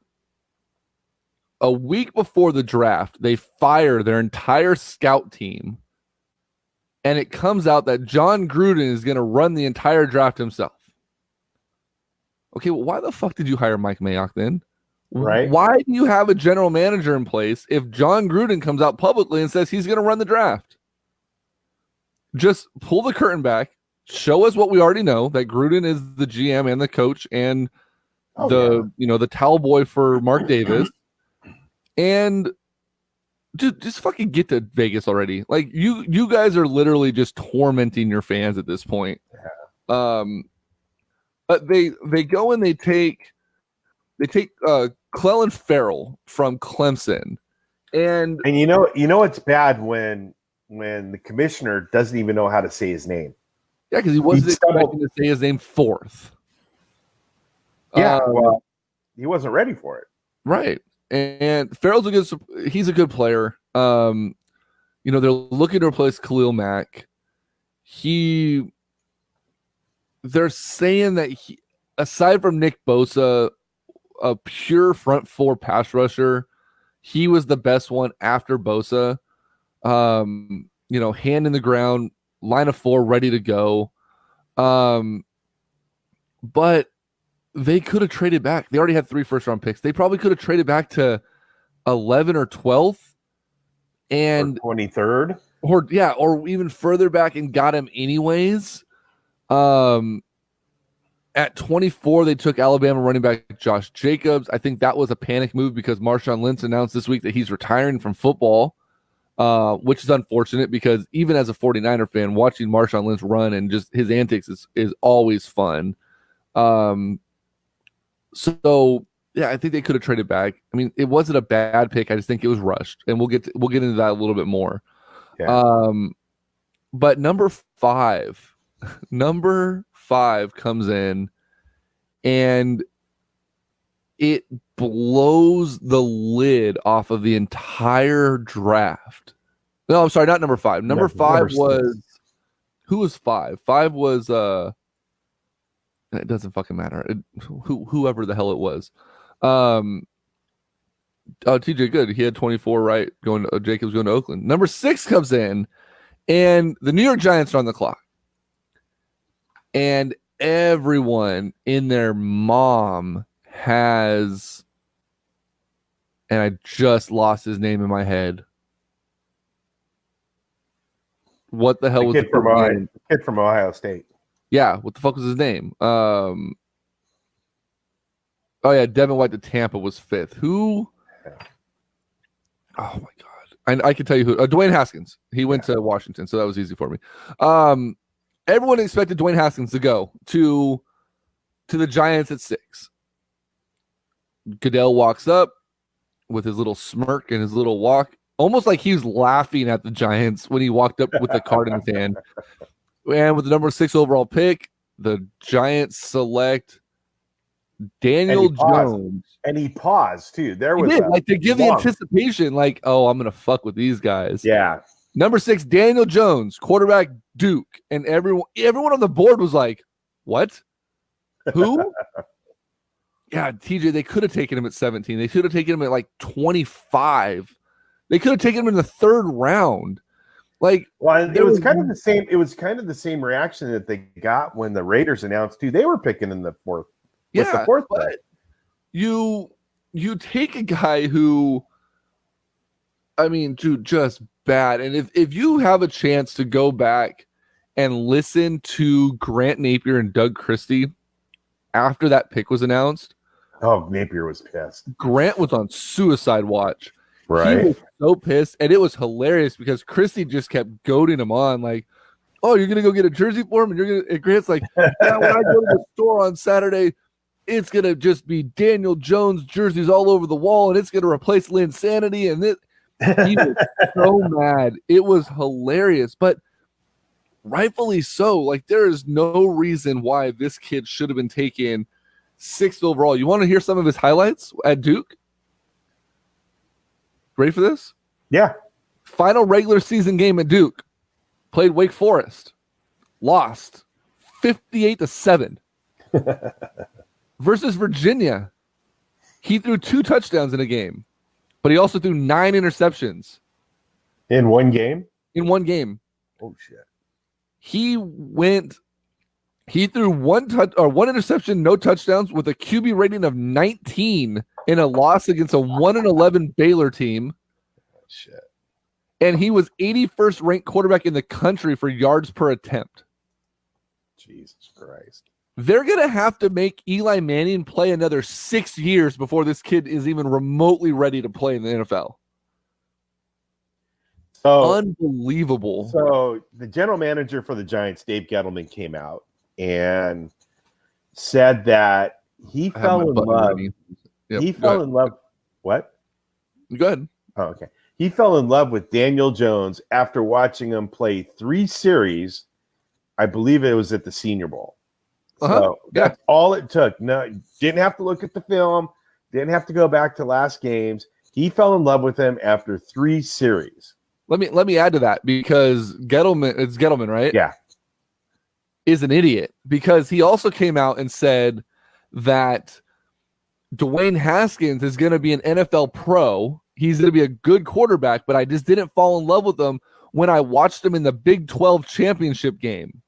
[SPEAKER 3] A week before the draft, they fire their entire scout team. And it comes out that John Gruden is going to run the entire draft himself. Okay, well, why the fuck did you hire Mike Mayock then?
[SPEAKER 2] Right.
[SPEAKER 3] Why do you have a general manager in place if John Gruden comes out publicly and says he's going to run the draft? Just pull the curtain back. Show us what we already know, that Gruden is the GM and the coach and the towel boy for Mark Davis. And just fucking get to Vegas already. Like you guys are literally just tormenting your fans at this point. Yeah. But they go and they take Clelin Ferrell from Clemson. And
[SPEAKER 2] you know it's bad when the commissioner doesn't even know how to say his name.
[SPEAKER 3] Yeah, because he wasn't expecting to say his name fourth.
[SPEAKER 2] Yeah, well, he wasn't ready for it.
[SPEAKER 3] Right. And Farrell's he's a good player. They're looking to replace Khalil Mack. They're saying that aside from Nick Bosa, a pure front four pass rusher, he was the best one after Bosa. Hand in the ground, line of 4 ready to go. But they could have traded back. They already had 3 first-round picks. They probably could have traded back to 11 or 12th and
[SPEAKER 2] 23rd.
[SPEAKER 3] Or even further back and got him anyways. At 24, they took Alabama running back Josh Jacobs. I think that was a panic move because Marshawn Lynch announced this week that he's retiring from football, which is unfortunate because even as a 49er fan, watching Marshawn Lynch run and just his antics is always fun. So yeah, I think they could have traded back. I mean, it wasn't a bad pick. I just think it was rushed, and we'll get into that a little bit more. Yeah. But number 5 comes in, and it blows the lid off of the entire draft. No, I'm sorry, not number 5. Number 5 was who was 5? 5 was it doesn't fucking matter. Whoever the hell it was. TJ Good. He had 24 right. Jacobs going to Oakland. Number 6 comes in, and the New York Giants are on the clock. And everyone in their mom has, and I just lost his name in my head. What the hell was
[SPEAKER 2] the kid from Ohio State?
[SPEAKER 3] Yeah, what the fuck was his name? Oh yeah, Devin White to Tampa was 5th. Who? Oh my god, I can tell you who. Dwayne Haskins. He went to Washington, so that was easy for me. Everyone expected Dwayne Haskins to go to the Giants at 6. Goodell walks up with his little smirk and his little walk, almost like he was laughing at the Giants when he walked up with the card in his hand. And with the number 6 overall pick, the Giants select Daniel Jones.
[SPEAKER 2] And he paused too. There was
[SPEAKER 3] to give the anticipation, like, oh, I'm gonna fuck with these guys.
[SPEAKER 2] Yeah.
[SPEAKER 3] Number 6, Daniel Jones, quarterback, Duke, and everyone on the board was like, "What? Who?" Yeah, TJ, they could have taken him at 17. They should have taken him at like 25. They could have taken him in the 3rd round. Like,
[SPEAKER 2] Well, it was kind of the same. It was kind of the same reaction that they got when the Raiders announced too. They were picking in the fourth. With the fourth pick.
[SPEAKER 3] You take a guy who, I mean, dude, just bad. And if you have a chance to go back and listen to Grant Napier and Doug Christie after that pick was announced.
[SPEAKER 2] Oh, Napier was pissed.
[SPEAKER 3] Grant was on suicide watch.
[SPEAKER 2] Right.
[SPEAKER 3] He was so pissed. And it was hilarious because Christie just kept goading him on, like, oh, you're going to go get a jersey for him? And Grant's like, yeah, when I go to the store on Saturday, it's going to just be Daniel Jones jerseys all over the wall, and it's going to replace Linsanity. And he was so mad. It was hilarious, but rightfully so. Like, there is no reason why this kid should have been taken 6th overall. You want to hear some of his highlights at Duke? Ready for this?
[SPEAKER 2] Yeah.
[SPEAKER 3] Final regular season game at Duke. Played Wake Forest. Lost 58-7. Versus Virginia. He threw 2 touchdowns in a game, but he also threw 9 interceptions.
[SPEAKER 2] In one game?
[SPEAKER 3] In one game.
[SPEAKER 2] Oh, shit.
[SPEAKER 3] He threw one interception, no touchdowns, with a QB rating of 19 in a loss against a 1-11 Baylor team.
[SPEAKER 2] Shit.
[SPEAKER 3] And he was 81st ranked quarterback in the country for yards per attempt.
[SPEAKER 2] Jesus Christ.
[SPEAKER 3] They're going to have to make Eli Manning play another 6 years before this kid is even remotely ready to play in the NFL.
[SPEAKER 2] So
[SPEAKER 3] unbelievable.
[SPEAKER 2] So the general manager for the Giants, Dave Gettleman, came out and said that he fell in love.
[SPEAKER 3] Yep,
[SPEAKER 2] he fell in love. What?
[SPEAKER 3] Go ahead.
[SPEAKER 2] Oh, okay. He fell in love with Daniel Jones after watching him play 3 series. I believe it was at the Senior Bowl. So that's all it took. No, didn't have to look at the film. Didn't have to go back to last games. He fell in love with him after 3 series.
[SPEAKER 3] Let me add to that because Gettleman, right?
[SPEAKER 2] Yeah.
[SPEAKER 3] Is an idiot because he also came out and said that Dwayne Haskins is going to be an NFL pro. He's going to be a good quarterback, but I just didn't fall in love with him when I watched him in the Big 12 championship game.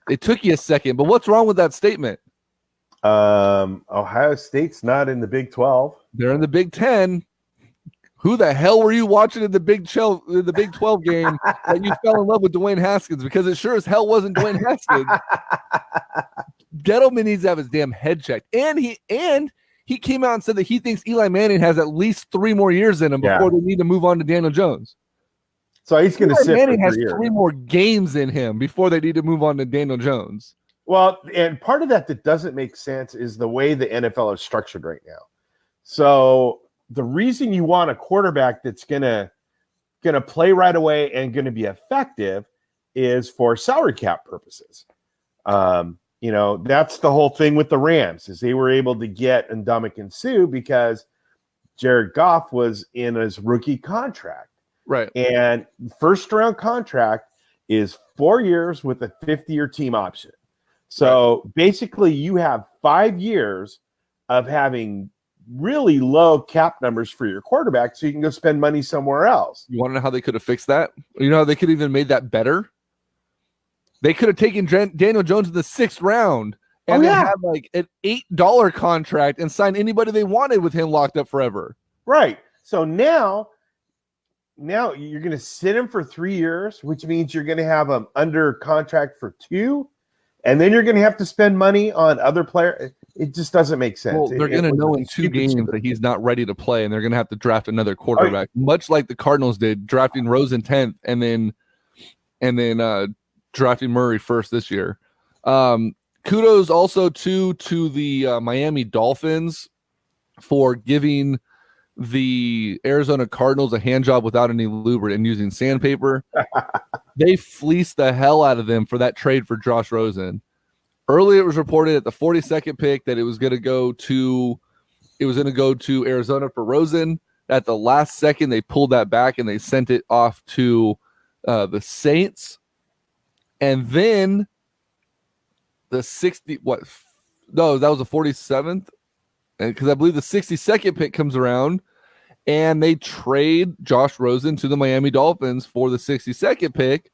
[SPEAKER 3] It took you a second, but what's wrong with that statement?
[SPEAKER 2] Ohio State's not in the Big 12.
[SPEAKER 3] They're in the Big 10. Who the hell were you watching in the Big 12 game that you fell in love with Dwayne Haskins? Because it sure as hell wasn't Dwayne Haskins. Gettleman needs to have his damn head checked. And he came out and said that he thinks Eli Manning has at least 3 more years in him before they need to move on to Daniel Jones.
[SPEAKER 2] So he's going to sit
[SPEAKER 3] Manning
[SPEAKER 2] for 3
[SPEAKER 3] has
[SPEAKER 2] years.
[SPEAKER 3] 3 more games in him before they need to move on to Daniel Jones.
[SPEAKER 2] Well, and part of that doesn't make sense is the way the NFL is structured right now. So the reason you want a quarterback that's gonna play right away and going to be effective is for salary cap purposes. That's the whole thing with the Rams is they were able to get Ndamukong Suh because Jared Goff was in his rookie contract.
[SPEAKER 3] Right.
[SPEAKER 2] And first round contract is 4 years with a 5th-year team option. So basically you have 5 years of having really low cap numbers for your quarterback so you can go spend money somewhere else.
[SPEAKER 3] You want to know how they could have fixed that? You know how they could have even made that better? They could have taken Daniel Jones in the 6th round and then had like an $8 contract and signed anybody they wanted with him locked up forever.
[SPEAKER 2] Right. So now you're going to sit him for 3 years, which means you're going to have him under contract for 2, and then you're going to have to spend money on other players. It just doesn't make sense.
[SPEAKER 3] Well, they're going to know in 2 games that he's not ready to play, and they're going to have to draft another quarterback, much like the Cardinals did, drafting Rosen 10th and then drafting Murray first this year. Kudos also to the Miami Dolphins for giving the Arizona Cardinals a hand job without any lubricant and using sandpaper. They fleeced the hell out of them for that trade for Josh Rosen. Earlier, it was reported at the 42nd pick that it was going to go to Arizona for Rosen. At the last second, they pulled that back and they sent it off to the Saints. And then that was the 47th, because I believe the 62nd pick comes around, and they trade Josh Rosen to the Miami Dolphins for the 62nd pick.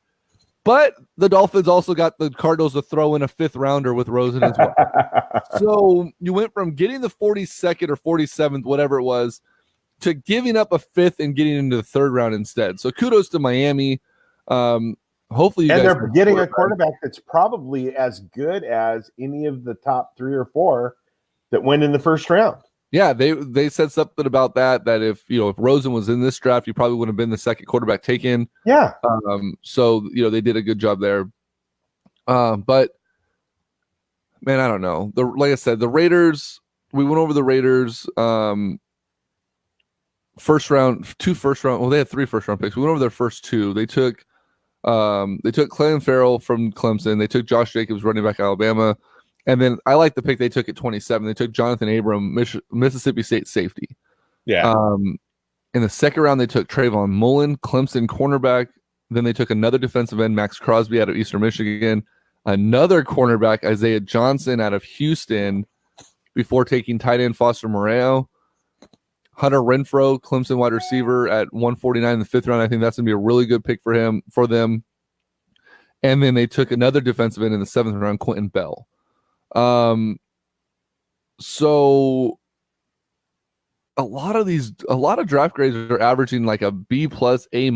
[SPEAKER 3] But the Dolphins also got the Cardinals to throw in a 5th rounder with Rosen as well. So you went from getting the 42nd or 47th, whatever it was, to giving up a 5th and getting into the 3rd round instead. So kudos to Miami. Hopefully,
[SPEAKER 2] and they're getting a quarterback that's probably as good as any of the top 3 or 4 that went in the first round.
[SPEAKER 3] Yeah, they said something about that if Rosen was in this draft, he probably would have been the 2nd quarterback taken.
[SPEAKER 2] Yeah.
[SPEAKER 3] So they did a good job there. But man, I don't know. Like I said, the Raiders. We went over the Raiders. First round, 2 first round. Well, they had 3 first round picks. We went over their first 2. They took Clelin Ferrell from Clemson. They took Josh Jacobs, running back Alabama. And then I like the pick they took at 27. They took Jonathan Abram, Mississippi State safety.
[SPEAKER 2] Yeah.
[SPEAKER 3] In the 2nd round, they took Trayvon Mullen, Clemson cornerback. Then they took another defensive end, Max Crosby out of Eastern Michigan. Another cornerback, Isaiah Johnson out of Houston, before taking tight end Foster Moreau. Hunter Renfrow, Clemson wide receiver at 149 in the 5th round. I think that's going to be a really good pick for them. And then they took another defensive end in the 7th round, Quentin Bell. So a lot of draft grades are averaging like a B+, A-.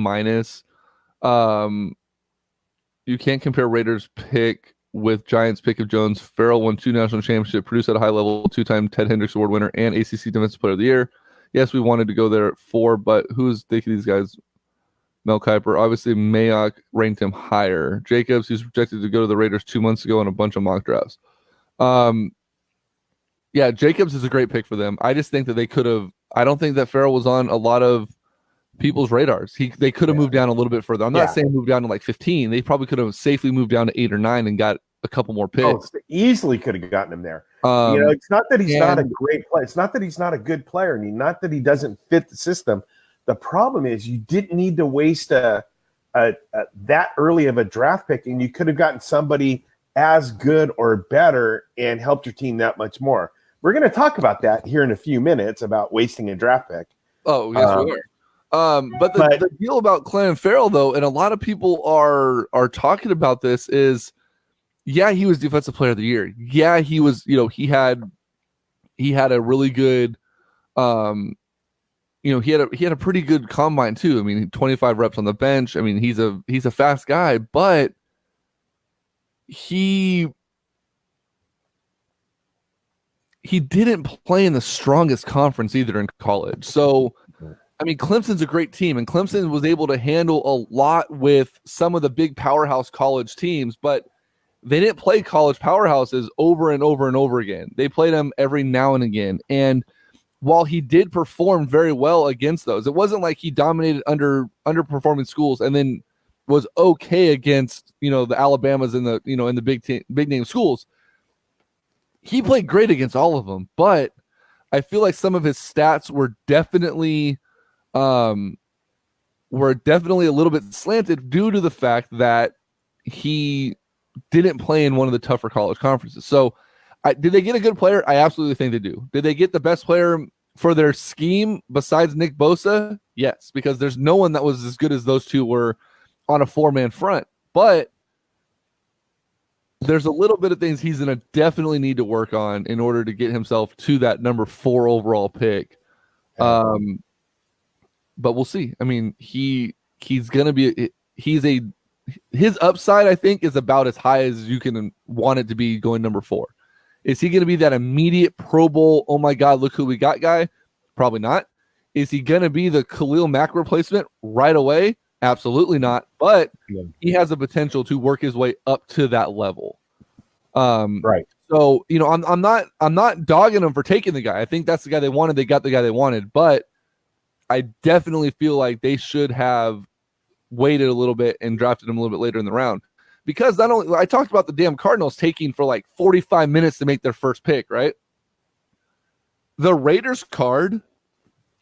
[SPEAKER 3] You can't compare Raiders pick with Giants pick of Jones. Farrell won 2 national championships, produced at a high level, 2-time Ted Hendricks Award winner, and ACC Defensive Player of the Year. Yes, we wanted to go there at 4, but who's thinking these guys? Mel Kiper. Obviously, Mayock ranked him higher. Jacobs, he's projected to go to the Raiders 2 months ago in a bunch of mock drafts. Yeah, Jacobs is a great pick for them. I just think that they could have. I don't think that Farrell was on a lot of people's radars. They could have moved down a little bit further. I'm not saying move down to like 15. They probably could have safely moved down to 8 or 9 and got a couple more picks.
[SPEAKER 2] Easily could have gotten him there. It's not that he's not a great player. It's not that he's not a good player, and not that he doesn't fit the system. The problem is you didn't need to waste that early of a draft pick, and you could have gotten somebody as good or better and helped your team that much more. We're going to talk about that here in a few minutes about wasting a draft pick.
[SPEAKER 3] Oh, yes, we are. But the deal about Clelin Ferrell, though, and a lot of people are talking about this, is he was Defensive Player of the Year. Yeah, he was. He had a really good. He had a pretty good combine too. I mean, 25 reps on the bench. I mean, he's a fast guy, but he didn't play in the strongest conference either in college. So, I mean, Clemson's a great team, and Clemson was able to handle a lot with some of the big powerhouse college teams, but they didn't play college powerhouses over and over and over again. They played them every now and again. And while he did perform very well against those, it wasn't like he dominated underperforming schools and then was okay against, the Alabamas and the, in the big name schools. He played great against all of them, but I feel like some of his stats were definitely a little bit slanted due to the fact that he didn't play in one of the tougher college conferences. So did they get a good player? I absolutely think they do. Did they get the best player for their scheme besides Nick Bosa? Yes, because there's no one that was as good as those two were on a 4-man front. But there's a little bit of things he's going to definitely need to work on in order to get himself to that number 4 overall pick. But we'll see. I mean, he's going to be his upside, I think, is about as high as you can want it to be going number 4. Is he going to be that immediate Pro Bowl, oh my God, look who we got guy? Probably not. Is he going to be the Khalil Mack replacement right away? Absolutely not. But he has the potential to work his way up to that level.
[SPEAKER 2] Right.
[SPEAKER 3] So, I'm not dogging him for taking the guy. I think that's the guy they wanted. They got the guy they wanted. But I definitely feel like they should have waited a little bit and drafted him a little bit later in the round. Because not only I talked about the damn Cardinals taking for like 45 minutes to make their first pick, right? The Raiders card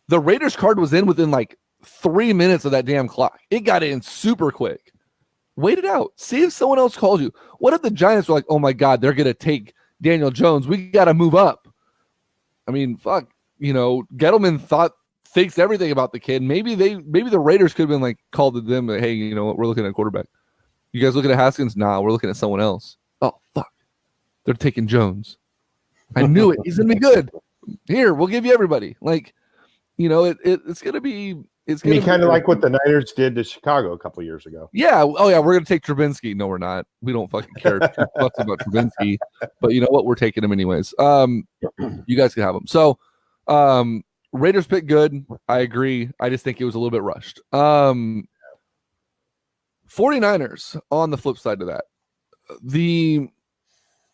[SPEAKER 3] was in within like 3 minutes of that damn clock. It got in super quick. Wait it out. See if someone else calls you. What if the Giants were like, oh my God, they're going to take Daniel Jones. We got to move up. I mean, fuck. Gettleman thought thinks everything about the kid. Maybe the Raiders could have been like called to them, like, hey, you know what? We're looking at a quarterback. You guys looking at Haskins? Nah, we're looking at someone else. Oh fuck, they're taking Jones. I knew it. He's gonna be good. Here, we'll give you everybody. Like, you know, it's gonna be. It's gonna be
[SPEAKER 2] kind of like what the Niners did to Chicago a couple years ago.
[SPEAKER 3] Yeah. Oh yeah, we're gonna take Trubinsky. No, we're not. We don't fucking care two fucks about Trubinsky. But you know what? We're taking him anyways. You guys can have him. So, Raiders pick good. I agree. I just think it was a little bit rushed. 49ers on the flip side of that. We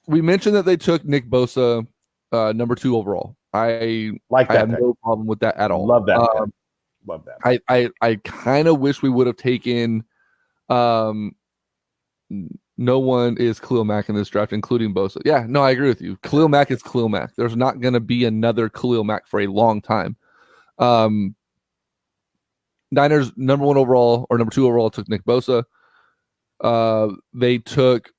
[SPEAKER 3] mentioned that they took Nick Bosa, number 2 overall. I have no problem with that at all.
[SPEAKER 2] Love that. Love that.
[SPEAKER 3] I kind of wish we would have taken. No one is Khalil Mack in this draft, including Bosa. Yeah, no, I agree with you. Khalil Mack is Khalil Mack. There's not going to be another Khalil Mack for a long time. Niners number 1 overall or number 2 overall took Nick Bosa. They took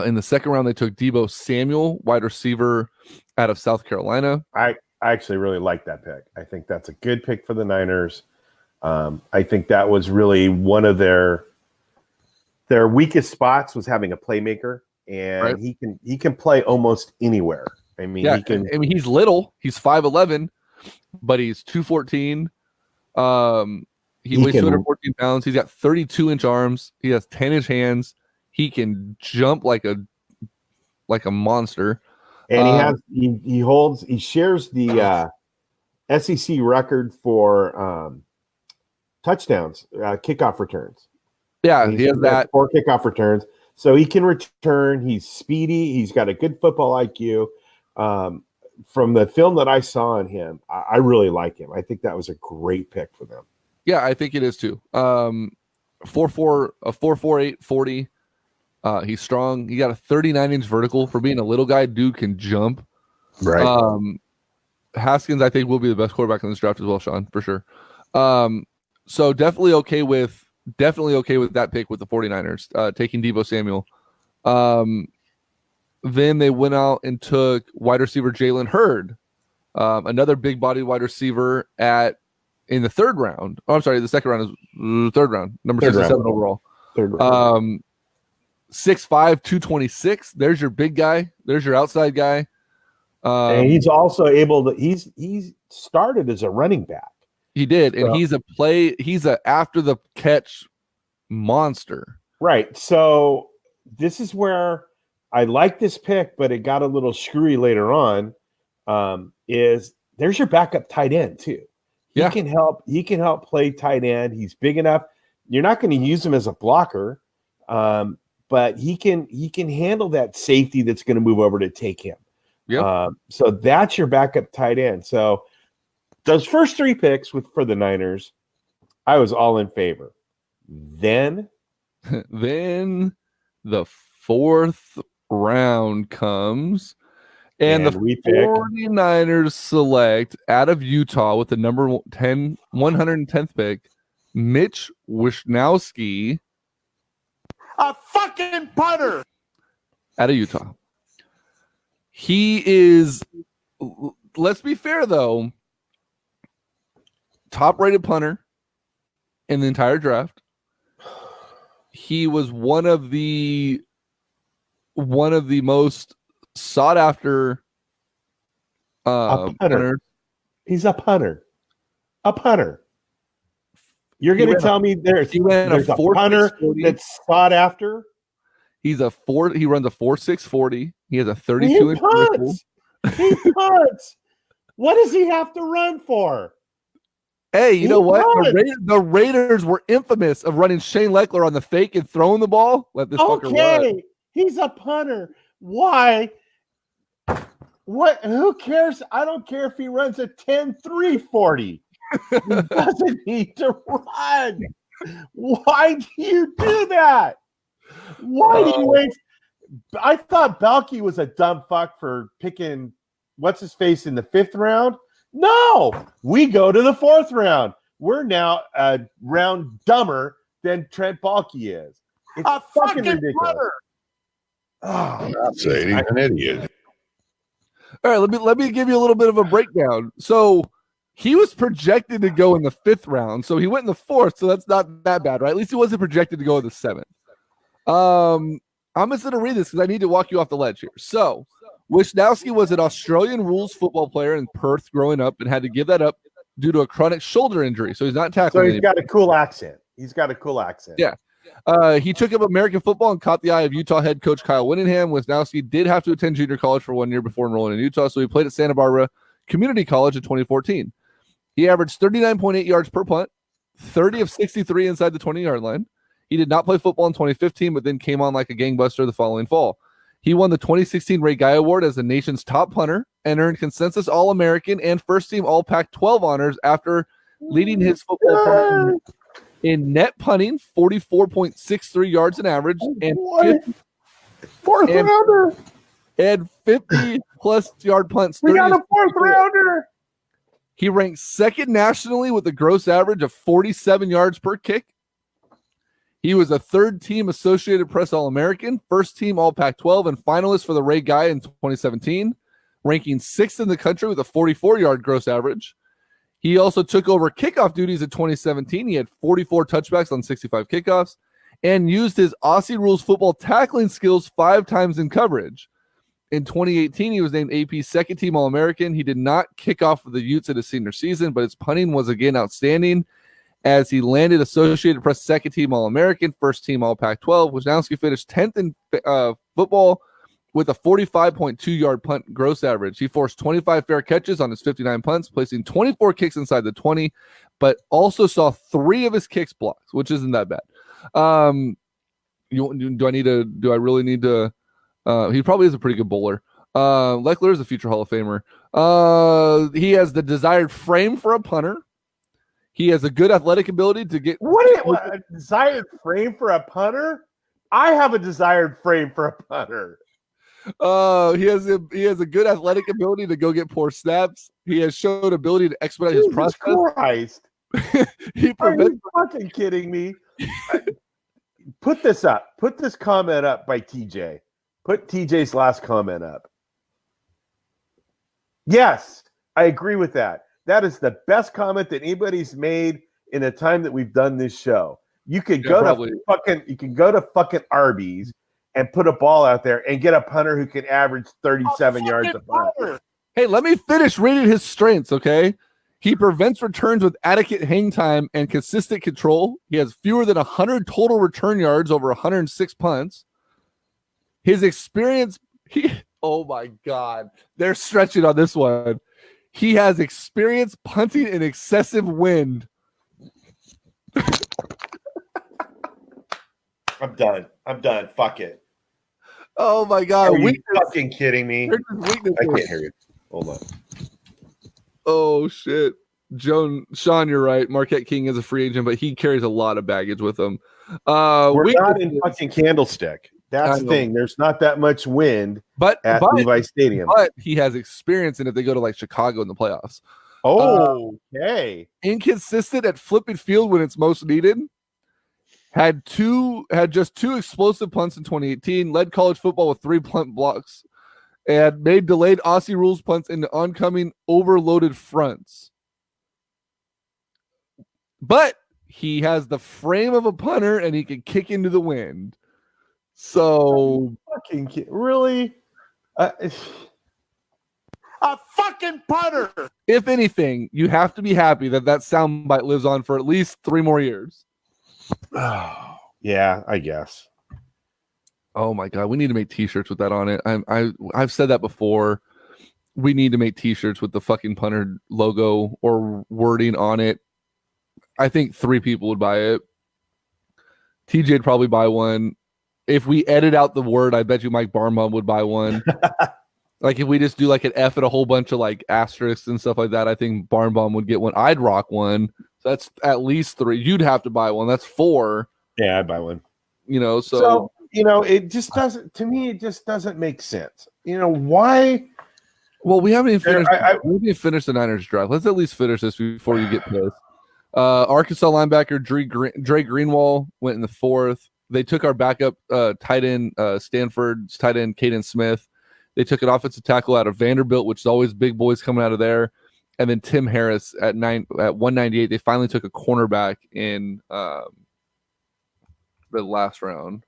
[SPEAKER 3] in the second round. They took Deebo Samuel, wide receiver out of South Carolina.
[SPEAKER 2] I actually really like that pick. I think that's a good pick for the Niners. I think that was really one of their weakest spots was having a playmaker, and
[SPEAKER 3] right.
[SPEAKER 2] he can play almost anywhere. I mean,
[SPEAKER 3] yeah, he's little. He's 5'11", but he's 214. He weighs 214 pounds. He's got 32-inch arms. He has 10-inch hands. He can jump like a monster.
[SPEAKER 2] And he shares the SEC record for touchdowns, kickoff returns.
[SPEAKER 3] Yeah, he has that
[SPEAKER 2] 4 kickoff returns. So he can return. He's speedy. He's got a good football IQ. From the film that I saw on him, I really like him. I think that was a great pick for them.
[SPEAKER 3] Yeah, I think it is too. 4.48 40. He's strong. He got a 39-inch vertical. For being a little guy, dude can jump.
[SPEAKER 2] Right.
[SPEAKER 3] Haskins, I think, will be the best quarterback in this draft as well, Sean, for sure. So definitely okay with that pick with the 49ers, taking Deebo Samuel. Then they went out and took wide receiver Jalen Hurd, another big-bodied wide receiver in the third round. Oh, I'm sorry, the second round is third round, number 67 overall.
[SPEAKER 2] Third round.
[SPEAKER 3] 6'5", 226. There's your big guy. There's your outside guy.
[SPEAKER 2] And he's also able to. He's started as a running back.
[SPEAKER 3] He did, and he's a after the catch monster.
[SPEAKER 2] Right. So this is where I like this pick, but it got a little screwy later on. Is there's your backup tight end too. He can help play tight end. He's big enough. You're not going to use him as a blocker, but he can handle that safety that's going to move over to take him.
[SPEAKER 3] Yeah.
[SPEAKER 2] So that's your backup tight end. So those first 3 picks for the Niners, I was all in favor. Then
[SPEAKER 3] the 4th round comes, and the 49ers select out of Utah with the number 110th pick, Mitch Wishnowsky.
[SPEAKER 2] A fucking punter
[SPEAKER 3] out of Utah. He is, let's be fair though, top-rated punter in the entire draft. He was one of the most sought after punters.
[SPEAKER 2] He's a punter. A punter. You're going to tell me there's a punter that's sought after?
[SPEAKER 3] He runs a 4.6 He has a 32-inch vertical.
[SPEAKER 2] He punts. What does he have to run for?
[SPEAKER 3] Hey, you know what? The Raiders were infamous of running Shane Leckler on the fake and throwing the ball. Let this fucker run.
[SPEAKER 2] He's a punter. Why? What? Who cares? I don't care if he runs a 10.3 40. He doesn't need to run. Why do you do that? Why do you waste? I thought Balky was a dumb fuck for picking what's his face in the 5th round. No, we go to the 4th round. We're now a round dumber than Trent Balky is. It's a fucking ridiculous.
[SPEAKER 6] I'm not saying he's an idiot.
[SPEAKER 3] All right, let me give you a little bit of a breakdown. So He was projected to go in the 5th round, so he went in the 4th, so that's not that bad, right? At least he wasn't projected to go in the 7th. I'm just going to read this because I need to walk you off the ledge here. So, Wisnowski was an Australian rules football player in Perth growing up and had to give that up due to a chronic shoulder injury, so he's not tackling
[SPEAKER 2] So he's got a cool accent.
[SPEAKER 3] Yeah. He took up American football and caught the eye of Utah head coach Kyle Whittingham. Wisnowski did have to attend junior college for 1 year before enrolling in Utah, so he played at Santa Barbara Community College in 2014. He averaged 39.8 yards per punt, 30 of 63 inside the 20-yard line. He did not play football in 2015, but then came on like a gangbuster the following fall. He won the 2016 Ray Guy Award as the nation's top punter and earned consensus All-American and first-team All-Pac-12 honors after leading his football program in net punting, 44.63 yards an average, and 50-plus yard punts.
[SPEAKER 2] We got a 4th rounder.
[SPEAKER 3] He ranked 2nd nationally with a gross average of 47 yards per kick. He was a 3rd-team Associated Press All-American, 1st-team All-Pac-12, and finalist for the Ray Guy in 2017, ranking 6th in the country with a 44-yard gross average. He also took over kickoff duties in 2017. He had 44 touchbacks on 65 kickoffs and used his Aussie Rules football tackling skills 5 times in coverage. In 2018, he was named AP's 2nd-team All-American. He did not kick off for the Utes in his senior season, but his punting was again outstanding as he landed Associated Press 2nd-team All-American, 1st-team All-Pac-12. Wisnowski finished 10th in football with a 45.2-yard punt gross average. He forced 25 fair catches on his 59 punts, placing 24 kicks inside the 20, but also saw 3 of his kicks blocked, which isn't that bad. Do I really need to? He probably is a pretty good bowler. Leckler is a future Hall of Famer. He has the desired frame for a punter. He has a good athletic ability to get.
[SPEAKER 2] What a desired frame for a punter? I have a desired frame for a punter.
[SPEAKER 3] He has a good athletic ability to go get poor snaps. He has shown ability to expedite his process.
[SPEAKER 2] Christ. Are you fucking kidding me? Put this up. Put this comment up by TJ. Put TJ's last comment up. Yes, I agree with that. That is the best comment that anybody's made in the time that we've done this show. You could go to fucking Arby's and put a ball out there and get a punter who can average 37 yards a punt.
[SPEAKER 3] Hey, let me finish reading his strengths, okay? He prevents returns with adequate hang time and consistent control. He has fewer than 100 total return yards over 106 punts. His experience, oh my God, they're stretching on this one. He has experience punting in excessive wind.
[SPEAKER 2] I'm done. Fuck it.
[SPEAKER 3] Oh my God.
[SPEAKER 2] Are you fucking kidding me? I can't hear you. Hold on.
[SPEAKER 3] Oh shit. Sean, you're right. Marquette King is a free agent, but he carries a lot of baggage with him.
[SPEAKER 2] We're not in fucking Candlestick. That's the thing. There's not that much wind at Levi Stadium.
[SPEAKER 3] But he has experience in if they go to like Chicago in the playoffs.
[SPEAKER 2] Okay.
[SPEAKER 3] Inconsistent at flipping field when it's most needed. Had just 2 explosive punts in 2018. Led college football with 3 punt blocks. And made delayed Aussie rules punts into oncoming overloaded fronts. But he has the frame of a punter and he can kick into the wind. So
[SPEAKER 2] fucking really, a fucking punter.
[SPEAKER 3] If anything, you have to be happy that soundbite lives on for at least 3 more years.
[SPEAKER 2] Oh, yeah, I guess.
[SPEAKER 3] Oh my God, we need to make T-shirts with that on it. I've said that before. We need to make T-shirts with the fucking punter logo or wording on it. I think 3 people would buy it. TJ'd probably buy one. If we edit out the word, I bet you Mike Barnbaum would buy one. Like if we just do like an F and a whole bunch of like asterisks and stuff like that, I think Barnbaum would get one. I'd rock one. So that's at least 3. You'd have to buy one. That's 4.
[SPEAKER 2] Yeah, I'd buy one.
[SPEAKER 3] So
[SPEAKER 2] it just doesn't. To me, it just doesn't make sense. Why?
[SPEAKER 3] Well, we haven't even finished. We haven't even finished the Niners draft. Let's at least finish this before you get to this. Arkansas linebacker Dre Greenwald went in the 4th. They took our backup tight end, Stanford's tight end, Caden Smith. They took an offensive tackle out of Vanderbilt, which is always big boys coming out of there. and then Tim Harris at 198. They finally took a cornerback in the last round.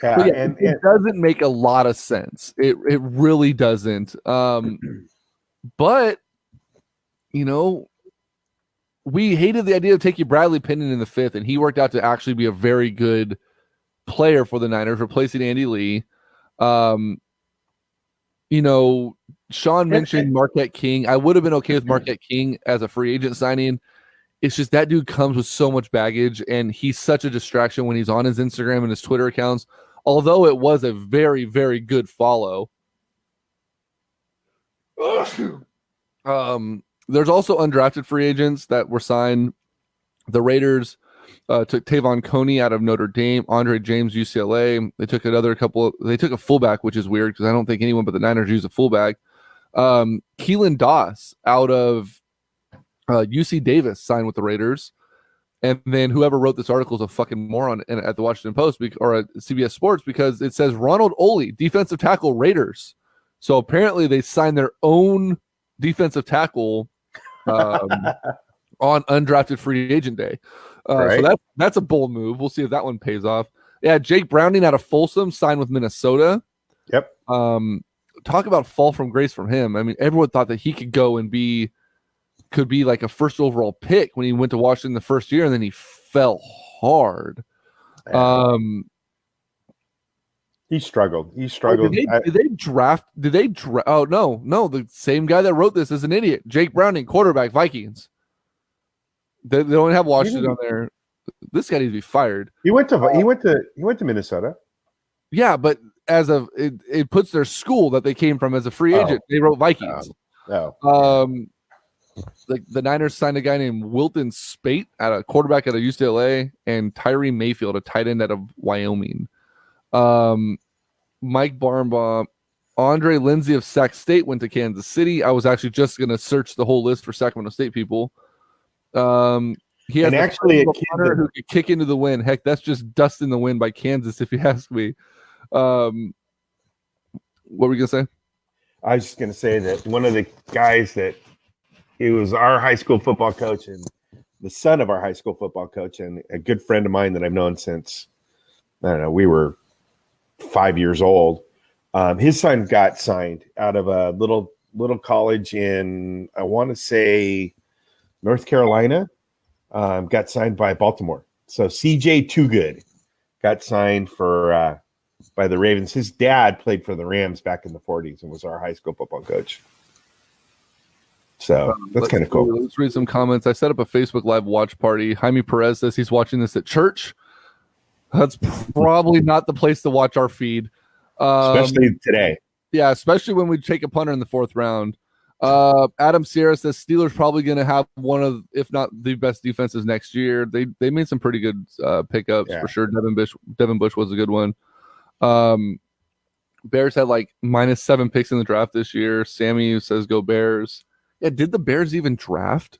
[SPEAKER 2] Yeah,
[SPEAKER 3] Yeah,
[SPEAKER 2] and
[SPEAKER 3] it doesn't make a lot of sense. It really doesn't. But we hated the idea of taking Bradley Pinion in the 5th, and he worked out to actually be a very good player for the Niners, replacing Andy Lee. Sean mentioned Marquette King. I would have been okay with Marquette King as a free agent signing. It's just that dude comes with so much baggage, and he's such a distraction when he's on his Instagram and his Twitter accounts. Although it was a very, very good follow. There's also undrafted free agents that were signed. The Raiders took Tavon Coney out of Notre Dame, Andre James, UCLA. They took they took a fullback, which is weird because I don't think anyone but the Niners use a fullback. Keelan Doss out of UC Davis signed with the Raiders. And then whoever wrote this article is a fucking moron at the Washington Post or at CBS Sports, because it says Ronald Oley, defensive tackle, Raiders. So apparently they signed their own defensive tackle on undrafted free agent day.
[SPEAKER 2] Right.
[SPEAKER 3] So that's a bold move. We'll see if that one pays off. Yeah, Jake Browning out of Folsom signed with Minnesota.
[SPEAKER 2] Yep.
[SPEAKER 3] Talk about fall from grace from him. I mean, everyone thought that he could go and could be like a first overall pick when he went to Washington the first year, and then he fell hard.
[SPEAKER 2] He struggled.
[SPEAKER 3] Did they draft? Oh, no. The same guy that wrote this is an idiot. Jake Browning, quarterback, Vikings. They don't have Washington on there. This guy needs to be fired.
[SPEAKER 2] He went to Minnesota.
[SPEAKER 3] Yeah, but it puts their school that they came from as a free agent. They wrote Vikings. The Niners signed a guy named Wilton Spate quarterback out of UCLA, and Tyree Mayfield, a tight end out of Wyoming. Mike Barnbaugh, Andre Lindsey of Sac State went to Kansas City. I was actually just going to search the whole list for Sacramento State people. He has a punter who could kick into the wind. Heck, that's just dust in the wind by Kansas, if you ask me. What were we going to say?
[SPEAKER 2] I was just going to say that one of the guys that he was our high school football coach and the son of our high school football coach and a good friend of mine that I've known since, I don't know, we were 5 years old. His son got signed out of a little college in, I want to say, North Carolina. Got signed by Baltimore. So CJ Toogood got signed by the Ravens. His dad played for the Rams back in the 40s and was our high school football coach. So that's kind of cool.
[SPEAKER 3] Let's read some comments. I set up a Facebook Live watch party. Jaime Perez says he's watching this at church. That's probably not the place to watch our feed.
[SPEAKER 2] Especially today.
[SPEAKER 3] Yeah, especially when we take a punter in the 4th round. Adam Sierra says Steelers probably going to have one of, if not the best defenses next year. They made some pretty good pickups for sure. Devin Bush was a good one. Bears had like -7 picks in the draft this year. Sammy says go Bears. Yeah, did the Bears even draft?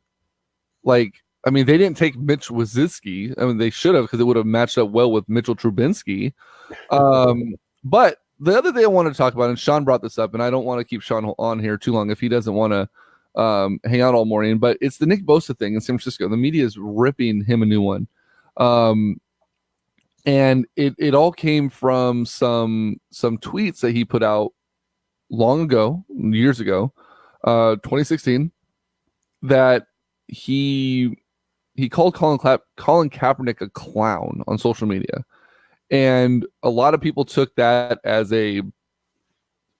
[SPEAKER 3] They didn't take Mitch Wazinski. I mean, they should have, because it would have matched up well with Mitchell Trubinsky. But the other thing I want to talk about, and Sean brought this up, and I don't want to keep Sean on here too long if he doesn't want to hang out all morning, but it's the Nick Bosa thing in San Francisco. The media is ripping him a new one. And it all came from some tweets that he put out years ago, 2016, that he called Colin Kaepernick a clown on social media. And a lot of people took that as a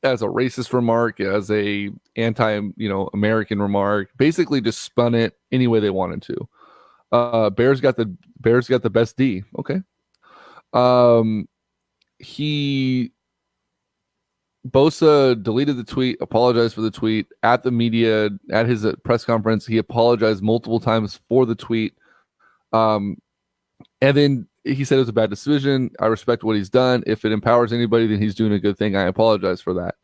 [SPEAKER 3] racist remark, as a anti-American remark, basically just spun it any way they wanted to. Bears got the best D. Okay. Bosa deleted the tweet, apologized for the tweet at the media, at his press conference. He apologized multiple times for the tweet. And then he said it was a bad decision. I respect what he's done. If it empowers anybody, then he's doing a good thing. I apologize for that.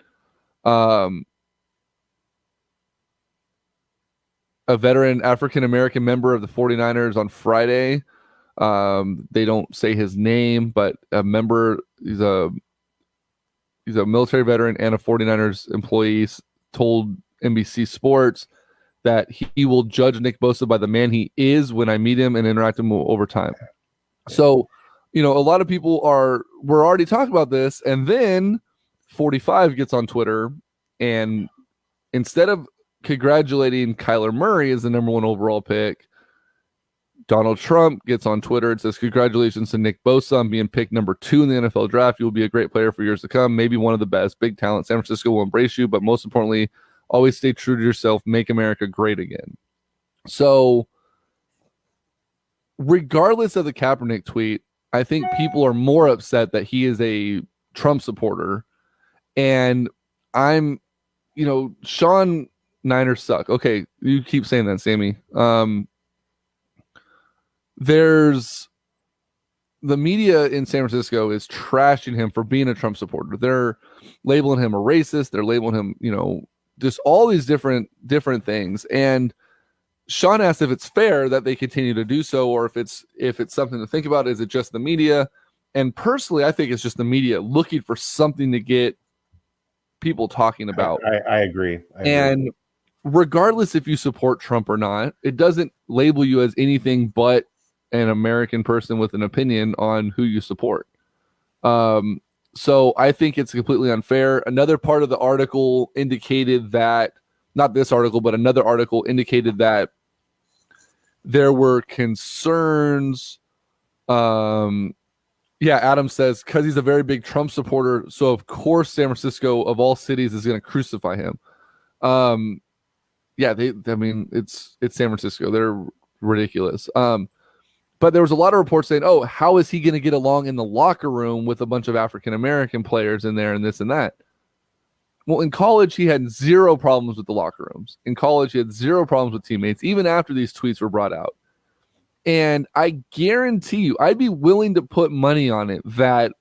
[SPEAKER 3] A veteran African-American member of the 49ers on Friday, they don't say his name, but a member, he's a military veteran and a 49ers employee, told NBC Sports that he will judge Nick Bosa by the man he is when I meet him and interact with him over time. So, a lot of people we're already talking about this, and then 45 gets on Twitter, and instead of congratulating Kyler Murray as the number 1 overall pick, Donald Trump gets on Twitter and says, congratulations to Nick Bosa on being picked number 2 in the NFL draft. You will be a great player for years to come, maybe one of the best, big talent. San Francisco will embrace you, but most importantly, always stay true to yourself. Make America great again. So regardless of the Kaepernick tweet, I think people are more upset that he is a Trump supporter. And Sean, Niners suck. Okay, you keep saying that, Sammy. There's the media in San Francisco is trashing him for being a Trump supporter. They're labeling him a racist. They're labeling him, just all these different things. And Sean asked if it's fair that they continue to do so, or if it's something to think about. Is it just the media? And personally, I think it's just the media looking for something to get people talking about.
[SPEAKER 2] I agree.
[SPEAKER 3] And regardless if you support Trump or not, it doesn't label you as anything but an American person with an opinion on who you support. So I think it's completely unfair. Another part of the article indicated that, not this article, but another article indicated that there were concerns. Adam says, because he's a very big Trump supporter, so of course San Francisco, of all cities, is going to crucify him. It's San Francisco. They're ridiculous. But there was a lot of reports saying, oh, how is he going to get along in the locker room with a bunch of African-American players in there and this and that? Well, in college, he had zero problems with the locker rooms. In college, he had zero problems with teammates, even after these tweets were brought out. And I guarantee you, I'd be willing to put money on it that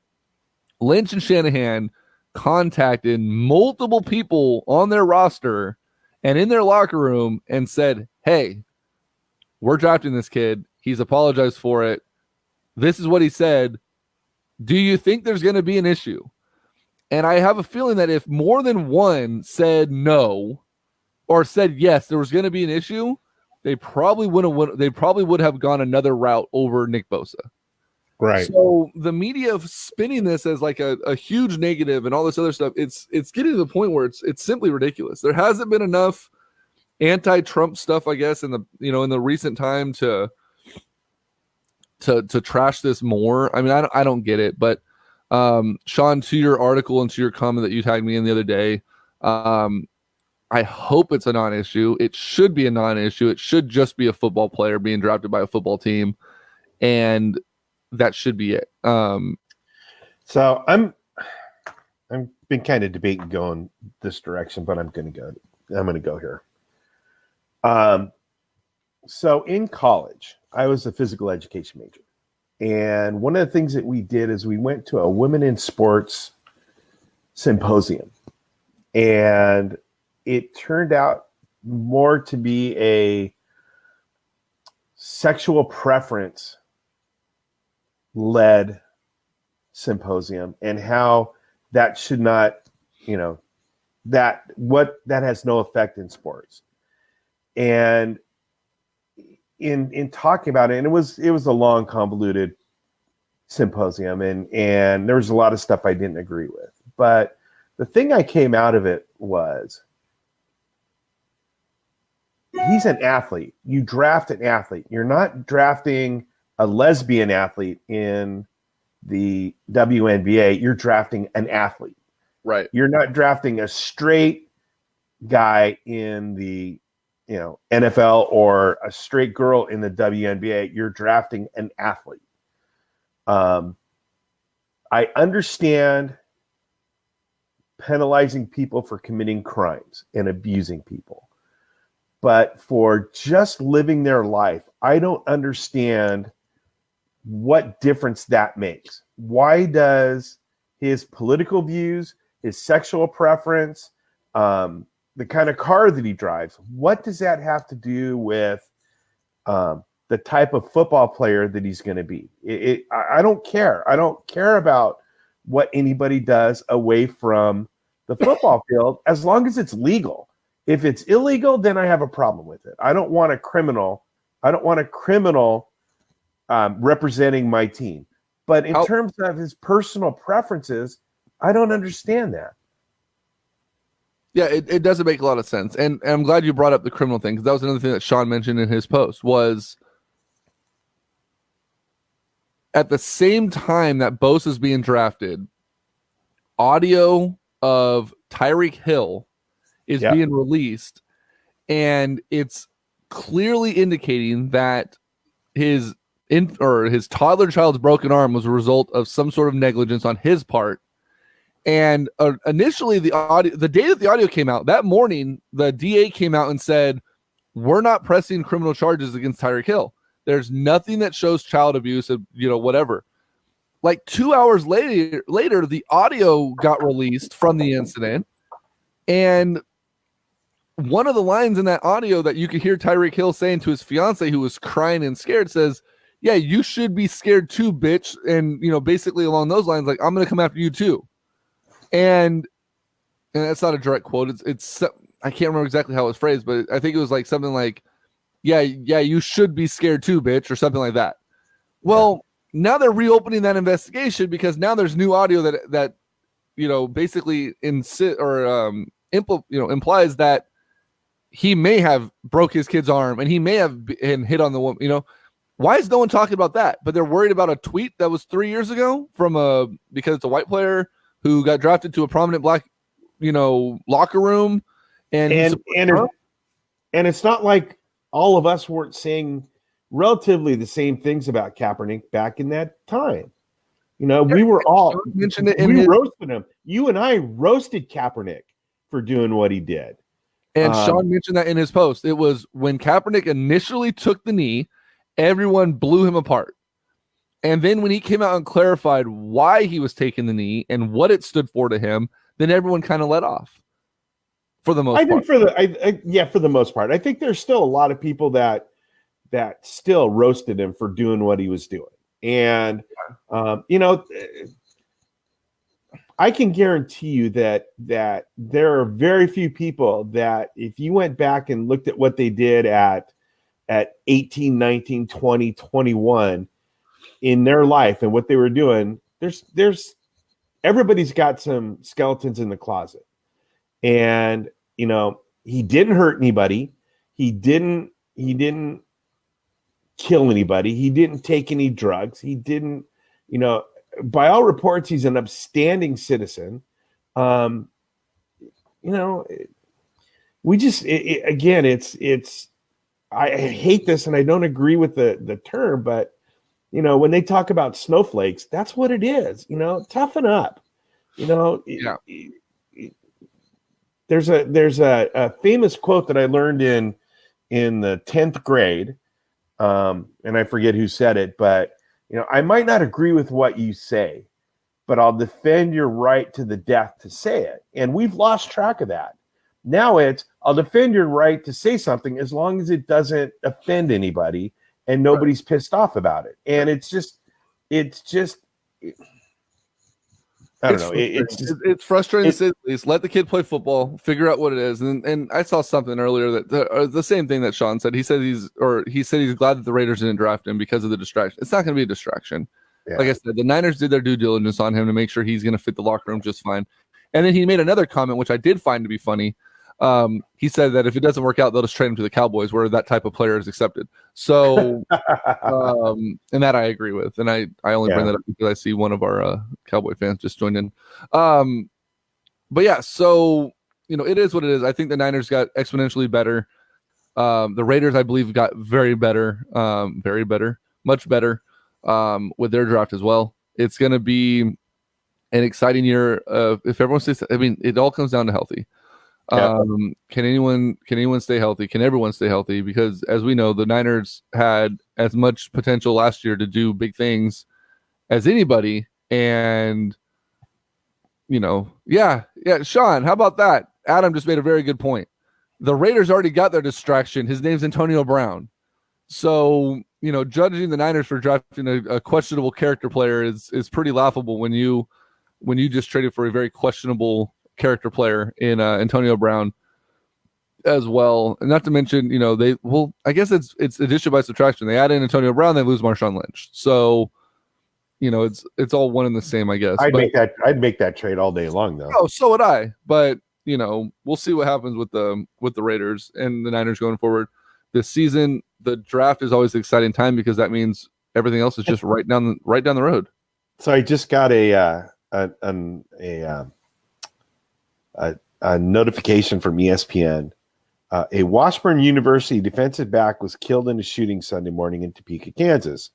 [SPEAKER 3] Lynch and Shanahan contacted multiple people on their roster and in their locker room and said, hey, we're drafting this kid. He's apologized for it. This is what he said. Do you think there's going to be an issue? And I have a feeling that if more than one said no or said yes, there was going to be an issue, they probably would have gone another route over Nick Bosa.
[SPEAKER 2] Right.
[SPEAKER 3] So the media spinning this as like a huge negative and all this other stuff, it's getting to the point where it's simply ridiculous. There hasn't been enough anti-Trump stuff, I guess, in the recent time to trash this more. I mean, I don't get it, but Sean, to your article and to your comment that you tagged me in the other day, I hope it's a non-issue. It should be a non-issue. It should just be a football player being drafted by a football team, and that should be it.
[SPEAKER 2] So I'm been kind of debating going this direction, but I'm going to go here. So in college, I was a physical education major. And one of the things that we did is we went to a women in sports symposium. And it turned out more to be a sexual preference led symposium, and how that should not, that has no effect in sports. And in talking about it, and it was a long, convoluted symposium, and there was a lot of stuff I didn't agree with. But the thing I came out of it was, he's an athlete. You draft an athlete. You're not drafting a lesbian athlete in the WNBA. You're drafting an athlete.
[SPEAKER 3] Right.
[SPEAKER 2] You're not drafting a straight guy in the NFL or a straight girl in the WNBA. You're drafting an athlete. I understand penalizing people for committing crimes and abusing people, but for just living their life, I don't understand what difference that makes. Why does his political views, his sexual preference, the kind of car that he drives, what does that have to do with the type of football player that he's going to be? I don't care. I don't care about what anybody does away from the football field as long as it's legal. If it's illegal, then I have a problem with it. I don't want a criminal. Representing my team. But in terms of his personal preferences, I don't understand that.
[SPEAKER 3] Yeah, it doesn't make a lot of sense. And I'm glad you brought up the criminal thing, because that was another thing that Sean mentioned in his post, was at the same time that Bosa is being drafted, audio of Tyreek Hill is being released, and it's clearly indicating that his toddler child's broken arm was a result of some sort of negligence on his part. And initially, the day that the audio came out, that morning, the DA came out and said, we're not pressing criminal charges against Tyreek Hill. There's nothing that shows child abuse, whatever. Like 2 hours later, the audio got released from the incident. And one of the lines in that audio that you could hear Tyreek Hill saying to his fiance, who was crying and scared, says, yeah, you should be scared too, bitch. And, basically along those lines, like, I'm going to come after you too. And that's not a direct quote. It's I can't remember exactly how it was phrased, but I think it was like something like, yeah, you should be scared too, bitch, or something like that. Well, now they're reopening that investigation because now there's new audio that basically implies that he may have broke his kid's arm and he may have been hit on the woman. Why is no one talking about that? But they're worried about a tweet that was 3 years ago because it's a white player who got drafted to a prominent black, locker room, and
[SPEAKER 2] it's not like all of us weren't saying relatively the same things about Kaepernick back in that time. We were all mentioned it. We roasted him. You and I roasted Kaepernick for doing what he did.
[SPEAKER 3] And Sean mentioned that in his post. It was when Kaepernick initially took the knee, everyone blew him apart. And then when he came out and clarified why he was taking the knee and what it stood for to him, then everyone kind of let off. For the most part.
[SPEAKER 2] For the most part. I think there's still a lot of people that still roasted him for doing what he was doing. And I can guarantee you that there are very few people that if you went back and looked at what they did at 18, 19, 20, 21 in their life and what they were doing, there's everybody's got some skeletons in the closet. And he didn't hurt anybody. He didn't kill anybody. He didn't take any drugs. He didn't, by all reports, he's an upstanding citizen. We just, again, it's, I hate this and I don't agree with the term, but when they talk about snowflakes, that's what it is. Toughen up. There's a famous quote that I learned in the 10th grade, and I forget who said it, but I might not agree with what you say, but I'll defend your right to the death to say it. And we've lost track of that. Now I'll defend your right to say something as long as it doesn't offend anybody and nobody's pissed off about it. And it's just I don't know.
[SPEAKER 3] It's frustrating to say the least. Let the kid play football, figure out what it is. And I saw something earlier that the same thing that Sean said. He said he's glad that the Raiders didn't draft him because of the distraction. It's not going to be a distraction. Yeah. Like I said, the Niners did their due diligence on him to make sure he's going to fit the locker room just fine. And then he made another comment, which I did find to be funny. He said that if it doesn't work out, they'll just trade him to the Cowboys, where that type of player is accepted. So, and that I agree with. And I only bring that up because I see one of our Cowboy fans just joined in. But yeah, so, it is what it is. I think the Niners got exponentially better. The Raiders, I believe, got very better, much better with their draft as well. It's going to be an exciting year. If everyone stays, it all comes down to healthy. Yeah. Can anyone stay healthy? Can everyone stay healthy? Because as we know, the Niners had as much potential last year to do big things as anybody. And, Sean, how about that? Adam just made a very good point. The Raiders already got their distraction. His name's Antonio Brown. So, judging the Niners for drafting a questionable character player is pretty laughable when you just traded for a very questionable character player in Antonio Brown as well. And not to mention, I guess it's addition by subtraction. They add in Antonio Brown, they lose Marshawn Lynch. So, it's all one and the same, I guess.
[SPEAKER 2] I'd make that trade all day long, though.
[SPEAKER 3] Oh, so would I. But we'll see what happens with the Raiders and the Niners going forward this season. The draft is always an exciting time because that means everything else is just right down the road.
[SPEAKER 2] So I just got a notification from ESPN. A Washburn University defensive back was killed in a shooting Sunday morning in Topeka, Kansas.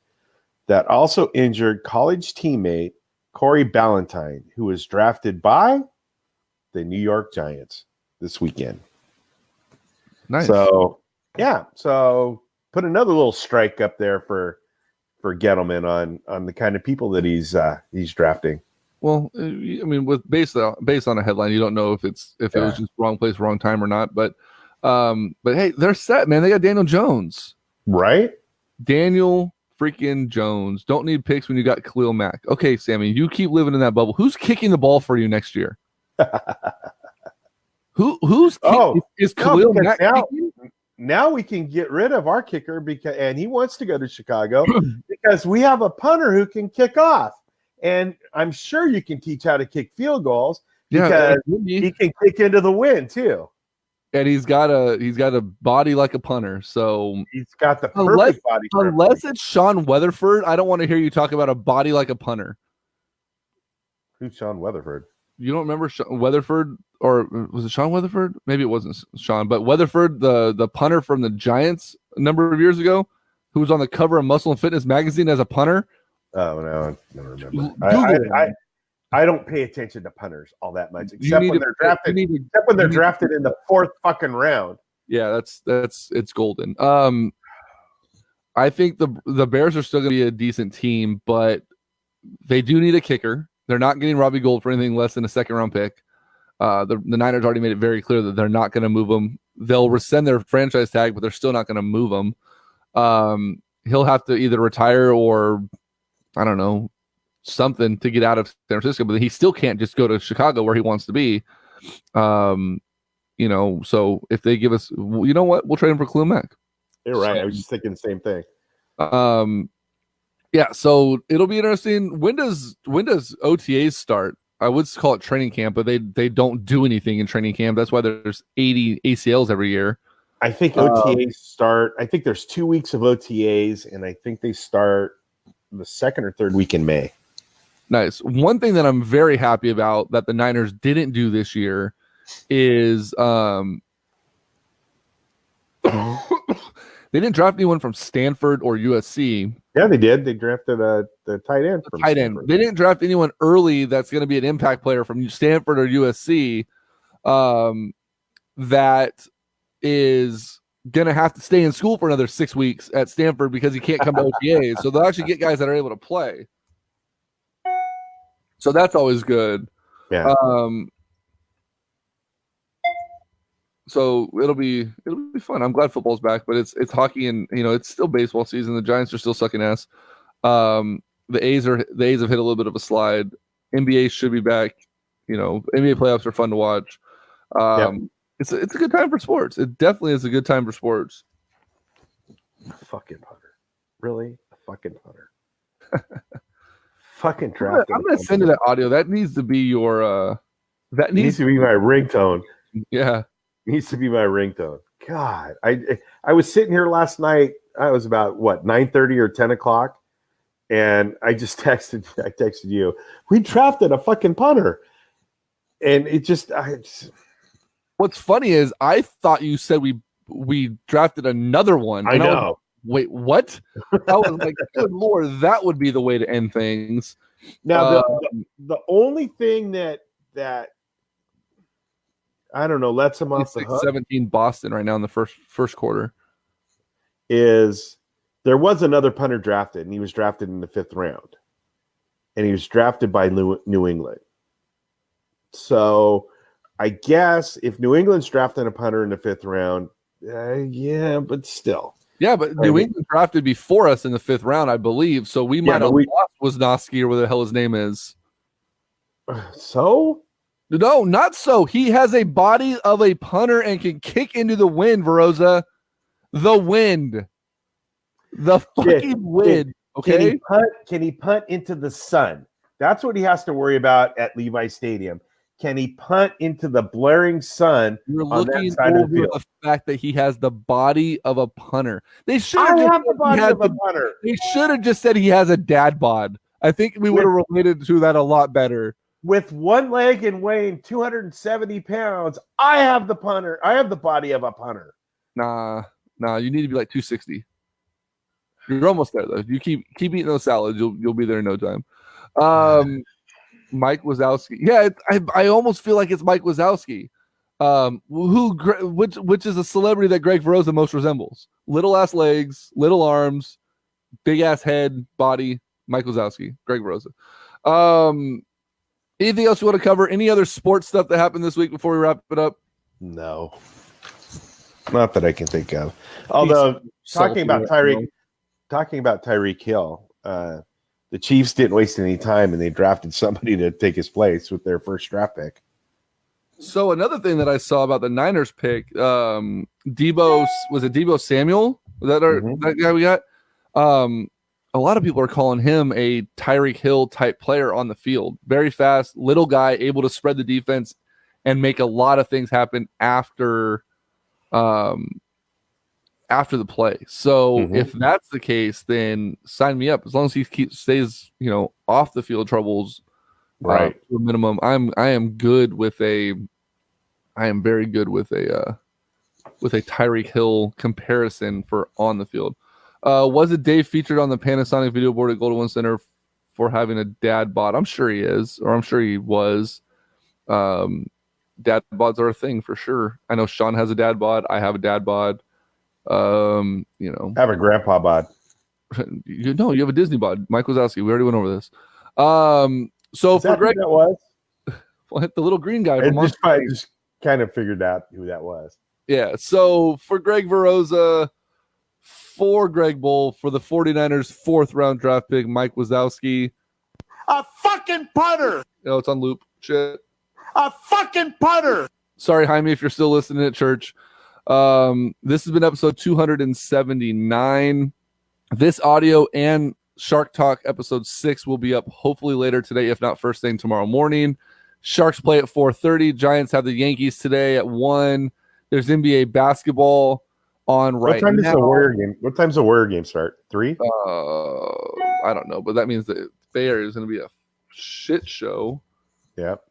[SPEAKER 2] That also injured college teammate Corey Ballantyne, who was drafted by the New York Giants this weekend.
[SPEAKER 3] Nice.
[SPEAKER 2] So, yeah. So put another little strike up there for Gettleman on the kind of people that he's drafting.
[SPEAKER 3] Well, I mean, with based on a headline, you don't know if it was just wrong place, wrong time or not. But hey, they're set, man. They got Daniel Jones,
[SPEAKER 2] right? Daniel
[SPEAKER 3] freaking Jones. Don't need picks when you got Khalil Mack. Okay, Sammy, you keep living in that bubble. Who's kicking the ball for you next year? Is Khalil Mack kicking?
[SPEAKER 2] Now we can get rid of our kicker and he wants to go to Chicago because we have a punter who can kick off. And I'm sure you can teach how to kick field goals because he can kick into the wind too.
[SPEAKER 3] And he's got a body like a punter. So
[SPEAKER 2] he's got the perfect body.
[SPEAKER 3] Unless it's Sean Weatherford, I don't want to hear you talk about a body like a punter.
[SPEAKER 2] Who's Sean Weatherford?
[SPEAKER 3] You don't remember Weatherford, or was it Sean Weatherford? Maybe it wasn't Sean, but Weatherford, the punter from the Giants a number of years ago, who was on the cover of Muscle and Fitness magazine as a punter.
[SPEAKER 2] Oh no, I don't remember. I don't pay attention to punters all that much, except when they're drafted in the fourth fucking round.
[SPEAKER 3] Yeah, it's golden. I think the Bears are still going to be a decent team, but they do need a kicker. They're not getting Robbie Gould for anything less than a second-round pick. The Niners already made it very clear that they're not going to move him. They'll rescind their franchise tag, but they're still not going to move him. He'll have to either retire or, I don't know, something to get out of San Francisco, but he still can't just go to Chicago where he wants to be. So if they give us, you know what, we'll trade him for Khalil Mack.
[SPEAKER 2] You're right. I was just thinking the same thing.
[SPEAKER 3] Yeah, so it'll be interesting. When does OTAs start? I would call it training camp, but they don't do anything in training camp. That's why there's 80 ACLs every year.
[SPEAKER 2] I think OTAs start. I think there's 2 weeks of OTAs, and I think they start the second or third week in May.
[SPEAKER 3] Nice. One thing that I'm very happy about that the Niners didn't do this year is they didn't draft anyone from Stanford or USC.
[SPEAKER 2] Yeah, they did. They drafted the tight end from Stanford.
[SPEAKER 3] They didn't draft anyone early that's going to be an impact player from Stanford or USC that is going to have to stay in school for another 6 weeks at Stanford because he can't come to OTAs. So they'll actually get guys that are able to play. So that's always good.
[SPEAKER 2] Yeah.
[SPEAKER 3] So it'll be fun. I'm glad football's back, but it's hockey and it's still baseball season. The Giants are still sucking ass. The A's have hit a little bit of a slide. NBA should be back. NBA playoffs are fun to watch. It's a good time for sports. It definitely is a good time for sports.
[SPEAKER 2] Fucking punter. Really? A fucking punter. Fucking draft.
[SPEAKER 3] I'm gonna send you that audio. That needs to be your
[SPEAKER 2] that needs to be my ringtone.
[SPEAKER 3] Yeah.
[SPEAKER 2] Needs to be my ringtone. God. I was sitting here last night. I was about 9:30 or 10 o'clock. And I texted you. We drafted a fucking punter. And
[SPEAKER 3] what's funny is I thought you said we drafted another one.
[SPEAKER 2] I know.
[SPEAKER 3] Wait, what? I was like, good Lord, that would be the way to end things.
[SPEAKER 2] Now, the only thing that I don't know lets him off the hook.
[SPEAKER 3] 17 Boston right now in the first quarter
[SPEAKER 2] is there was another punter drafted, and he was drafted in the 5th round, and he was drafted by New England. So I guess if New England's drafting a punter in the 5th round, yeah, but still.
[SPEAKER 3] Yeah, but New England drafted before us in the 5th round, I believe. So we might have lost Wisnowski or whatever the hell his name is.
[SPEAKER 2] So?
[SPEAKER 3] No, not so. He has a body of a punter and can kick into the wind, Veroza. The wind. The fucking wind. Okay.
[SPEAKER 2] Can he punt into the sun? That's what he has to worry about at Levi Stadium. Can he punt into the blaring sun?
[SPEAKER 3] You're
[SPEAKER 2] on
[SPEAKER 3] looking
[SPEAKER 2] that side
[SPEAKER 3] over
[SPEAKER 2] of the field?
[SPEAKER 3] the fact that he has the body of a punter. They should
[SPEAKER 2] I
[SPEAKER 3] have
[SPEAKER 2] have the body of a punter.
[SPEAKER 3] They should have just said he has a dad bod. I think we would have related to that a lot better.
[SPEAKER 2] With one leg and weighing 270 pounds, I have the punter. I have the body of a punter.
[SPEAKER 3] Nah, you need to be like 260. You're almost there though. You keep eating those salads, you'll be there in no time. Mike Wazowski. Yeah, I almost feel like it's Mike Wazowski. Which is a celebrity that Greg Veroza most resembles. Little ass legs, little arms, big ass head, body. Mike Wazowski, Greg Veroza. Anything else you want to cover? Any other sports stuff that happened this week before we wrap it up?
[SPEAKER 2] No, not that I can think of. Although talking about Tyreek Hill, the Chiefs didn't waste any time and they drafted somebody to take his place with their first draft pick.
[SPEAKER 3] So another thing that I saw about the Niners pick, Deebo Samuel? Was that that guy we got? A lot of people are calling him a Tyreek Hill type player on the field. Very fast, little guy, able to spread the defense and make a lot of things happen after the play. So if that's the case, then sign me up. As long as he stays, off the field troubles,
[SPEAKER 2] right,
[SPEAKER 3] to a minimum. I am good with I am very good with a Tyreek Hill comparison for on the field. Was it Dave featured on the Panasonic video board at Golden One Center for having a dad bod? I'm sure he is, or I'm sure he was. Dad bods are a thing for sure. I know Sean has a dad bod. I have a dad bod.
[SPEAKER 2] I have a grandpa bod.
[SPEAKER 3] You have a Disney bod. Mike Wazowski. We already went over this. So for Greg,
[SPEAKER 2] that was
[SPEAKER 3] the little green guy.
[SPEAKER 2] I just kind of figured out who that was.
[SPEAKER 3] Yeah. So for Greg Veroza, for Greg Bull, for the 49ers 4th round draft pick, Mike Wazowski.
[SPEAKER 6] A fucking punter.
[SPEAKER 3] It's on loop. Shit.
[SPEAKER 6] A fucking punter.
[SPEAKER 3] Sorry, Jaime, if you're still listening at church. This has been episode 279. This audio and Shark Talk episode 6 will be up hopefully later today, if not first thing tomorrow morning. Sharks play at 4:30. Giants have the Yankees today at 1. There's NBA basketball on right now.
[SPEAKER 2] What time's the Warrior game start? 3?
[SPEAKER 3] I don't know, but that means that Bay Area is going to be a shit show.
[SPEAKER 2] Yep.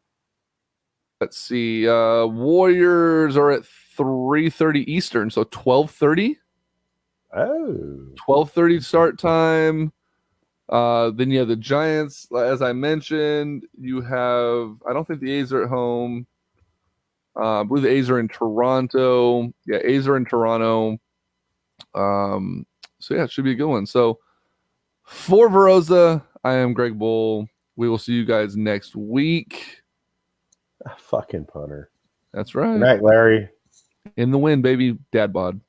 [SPEAKER 3] Let's see. Warriors are at 3:30 Eastern, so 12:30.
[SPEAKER 2] Oh.
[SPEAKER 3] 12:30 start time. Then you have the Giants, as I mentioned. You have, I don't think the A's are at home. I believe the A's are in Toronto. Yeah, A's are in Toronto. So yeah, it should be a good one. So for Veroza, I am Greg Bull. We will see you guys next week.
[SPEAKER 2] Fucking punter.
[SPEAKER 3] That's right.
[SPEAKER 2] Good night, Larry.
[SPEAKER 3] In the wind, baby. Dad bod.